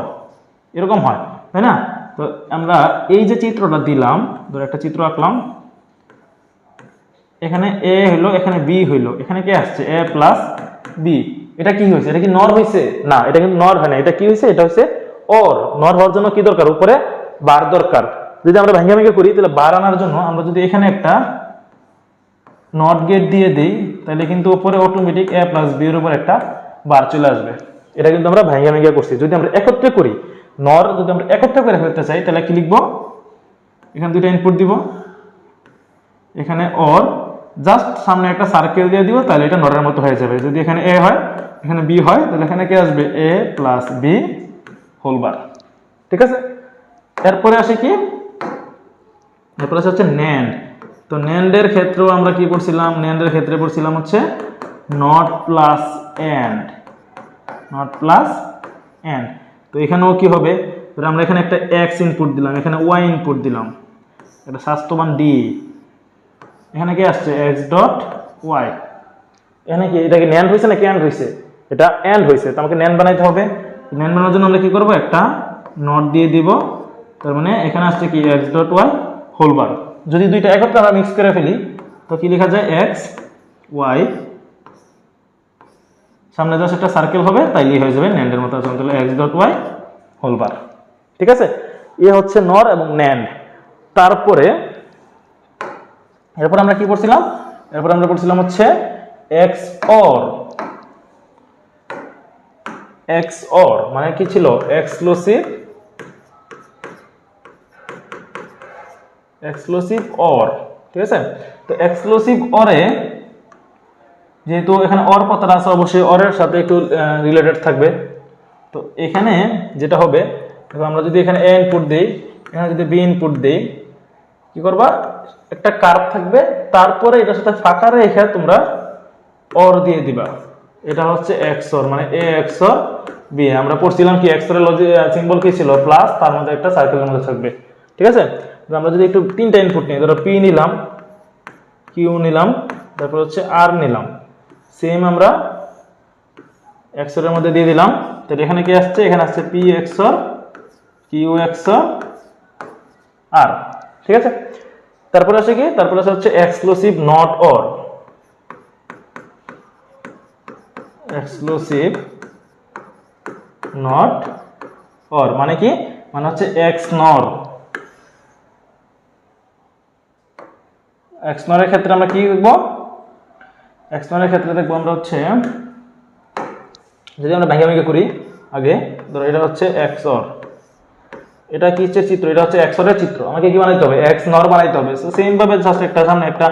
এরকম হয়, তাই না? তো আমরা এই যে চিত্রটা দিলাম, ধরো একটা চিত্র আঁকলাম, এখানে এ হইলো, এখানে বি হইলো, এখানে কি আসছে? এ প্লাস বি। এটা কি হয়েছে? এটা কি নর হয়েছে? না, এটা কিন্তু নর হয় না। এটা কি হয়েছে? এটা হচ্ছে অর। নর হওয়ার জন্য কি দরকার? উপরে বার দরকার। যদি আমরা ভেঙে ভেঙে করি তাহলে বার আনার জন্য আমরা যদি এখানে একটা নট গেট দিয়ে দিই, তাহলে কিন্তু উপরে অটোমেটিক এ প্লাস বি এর উপর একটা বার চলে আসবে। এটা কিন্তু আমরা ভেঙে ভেঙে করছি। যদি আমরা একত্রে করি, নর যদি আমরা একত্রে করে ফেলতে চাই, তাহলে কি লিখবো? এখানে দুইটা ইনপুট দিব, এখানে অর, জাস্ট সামনে একটা সার্কেল দিয়ে দিব, তাহলে এটা নরের মতো হয়ে যাবে। যদি এখানে এ হয়, এখানে বি হয়, তাহলে এখানে কি আসবে? এ প্লাস বি হোল বার। ঠিক আছে, এরপরে আসে কি? এরপরে আসে হচ্ছে ন্যান্ড। তো ন্যান্ডের ক্ষেত্রেও আমরা কি করছিলাম? ন্যান্ডের ক্ষেত্রে পড়ছিলাম হচ্ছে not plus and, not plus and. তো এখানেও কি হবে? আমরা এখানে একটা এক্স ইনপুট দিলাম, এখানে ওয়াই ইনপুট দিলাম, একটা স্বাস্থ্যবান ডি, এখানে কি আসছে? X dot Y. এখানে কি? এটা কি ন্যান্ড হয়েছে নাকি এন্ড হয়েছে? এটা এন্ড হয়েছে, তো আমাকে ন্যান্ড বানাইতে হবে। ন্যান্ড বানানোর জন্য আমরা কি করবো? একটা নট দিয়ে দিব, তার মানে এখানে আসছে কি? X dot Y whole bar. যদি দুইটা একত্রে আমরা মিক্স করে ফেলি তো কি লেখা যায় এক্স ওয়াই, সামনে যা সেটা সার্কেল হবে তাইলেই হয়ে যাবে ন্যান্ডের মতো আছে, তাহলে X dot Y whole bar. ঠিক আছে, এ হচ্ছে নর এবং ন্যান্ড। তারপরে এরপর আমরা কি পড়ছিলাম, এরপর আমরা পড়ছিলাম হচ্ছে এক্স অর। এক্স অর মানে কি ছিল, এক্সক্লুসিভ অর। ঠিক আছে, তো এক্সক্লুসিভ অরে যেহেতু এখানে অর কথাটা আছে অবশ্যই অরের সাথে একটু রিলেটেড থাকবে। তো এখানে যেটা হবে, আমরা যদি এখানে এ ইনপুট দিই, এখানে যদি বি ইনপুট দিই, কি করবা, একটা কার্ভ থাকবে, তারপরে এটার সাথে ফাঁকা রেখে তোমরা অর দিয়ে দিবা। এটা হচ্ছে এক্সঅর মানে এ এক্সঅর বি। আমরা পড়ছিলাম কি এক্সঅর এর লজিক সিম্বল কি ছিল, প্লাস, তার মধ্যে একটা সার্কেলের মধ্যে থাকবে। ঠিক আছে, আমরা যদি একটু তিনটা ইনপুট নিই, ধরো পি নিলাম, কিউ নিলাম, তারপর হচ্ছে আর নিলাম, সেম আমরা এক্সঅর এর মধ্যে দিয়ে দিলাম। তাহলে এখানে কি আসছে, এখানে আসছে পি এক্সঅর কিউ এক্সঅর আর। ঠিক আছে, তারপরে আসে কি, তারপরে আসে হচ্ছে exclusive not or. Exclusive not or মানে কি, মানে হচ্ছে এক্স নর। এক্স নরের ক্ষেত্রে আমরা কি দেখবো, এক্স নরের ক্ষেত্রে দেখবো আমরা হচ্ছে, যদি আমরা ভেঙে করি আগে, ধরো এটা হচ্ছে এক্স অর, এটা কি হচ্ছে চিত্র, এটা হচ্ছে এক্স অরের চিত্র, আমাকে কি বানাইতে হবে, এক্স নর বানাইতে হবে। সেম ভাবে জাস্ট একটা সামনে একটা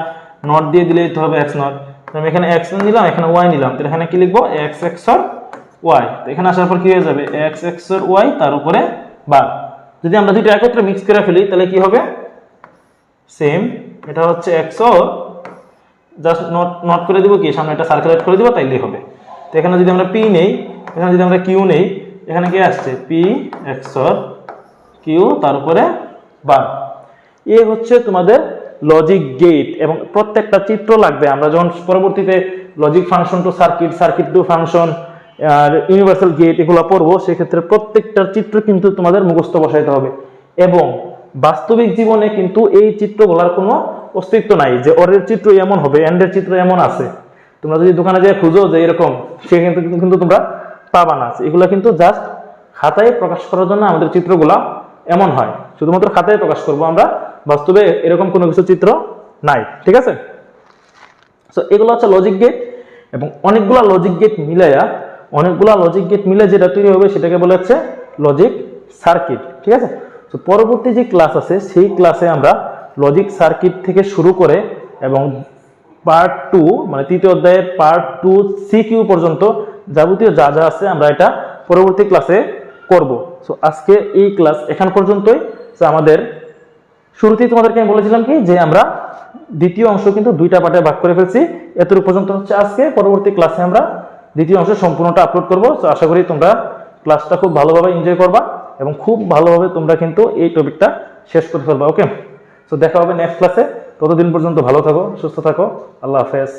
নট দিয়ে দিলেই তো হবে এক্স নর। আমি এখানে এক্স নিলাম, এখানে ওয়াই নিলাম, তাহলে এখানে কি লিখবো, এক্স এক্সর ওয়াই। তো এখানে আসার পর কি হয়ে যাবে, এক্স এক্সর ওয়াই তার উপরে বার। যদি আমরা দুইটা একত্রে মিক্স করে ফেলি তাহলে কি হবে, সেম, এটা হচ্ছে এক্সর, জাস্ট নট করে দিব, কি সামনে একটা সার্কুলেট করে দিব, তাইলেই হবে। তো এখানে যদি আমরা পি নেই, এখানে যদি আমরা কিউ নেই, এখানে কি আসছে পি এক্সর কিউ তার উপরে বার। এ হচ্ছে তোমাদের লজিক গেট, এবং প্রত্যেকটা চিত্র লাগবে। আমরা যখন পরবর্তীতে logic function to circuit, circuit to function আর ইউনিভার্সাল গেট এগুলো পড়বো, সেক্ষেত্রে প্রত্যেকটার চিত্র কিন্তু তোমাদের মুখস্থ বসাইতে হবে। এবং বাস্তবিক জীবনে কিন্তু এই চিত্রগুলোর কোনো অস্তিত্ব নাই যে ওরের চিত্র এমন হবে, এন্ডের চিত্র এমন আছে। তোমরা যদি দোকানে যেয়ে খুঁজো যে এরকম, সে কিন্তু তোমরা পাবা না। এগুলা কিন্তু জাস্ট খাতায় প্রকাশ করার জন্য আমাদের চিত্রগুলা এমন হয়, শুধুমাত্র খাতায় প্রকাশ করব আমরা, বাস্তবে এরকম কোনো কিছু চিত্র নাই। ঠিক আছে, সো এগুলো হচ্ছে লজিক গেট, এবং অনেকগুলা লজিক গেট মিলে যেটা তৈরি হবে সেটাকে বলা হচ্ছে লজিক সার্কিট। ঠিক আছে, তো পরবর্তী যে ক্লাস আছে সেই ক্লাসে আমরা লজিক সার্কিট থেকে শুরু করে এবং পার্ট 2 মানে তৃতীয় অধ্যায়ের পার্ট 2 সিকিউ পর্যন্ত যাবতীয় যা যা আছে আমরা এটা পরবর্তী ক্লাসে করব। সো আজকে এই ক্লাস এখান পর্যন্তই। আমাদের শুরুতেই তোমাদেরকে আমি বলেছিলাম কি যে আমরা দ্বিতীয় অংশ কিন্তু দুইটা পার্টে ভাগ করে ফেলছি, এতটুকু পর্যন্ত হচ্ছে আজকে। পরবর্তী ক্লাসে আমরা দ্বিতীয় অংশ সম্পূর্ণটা আপলোড করব। তো আশা করি তোমরা ক্লাসটা খুব ভালোভাবে এনজয় করবা এবং খুব ভালোভাবে তোমরা কিন্তু এই টপিকটা শেষ করে ফেলবা। ওকে, সো দেখা হবে নেক্সট ক্লাসে। ততদিন পর্যন্ত ভালো থাকো, সুস্থ থাকো, আল্লাহ হাফেজ।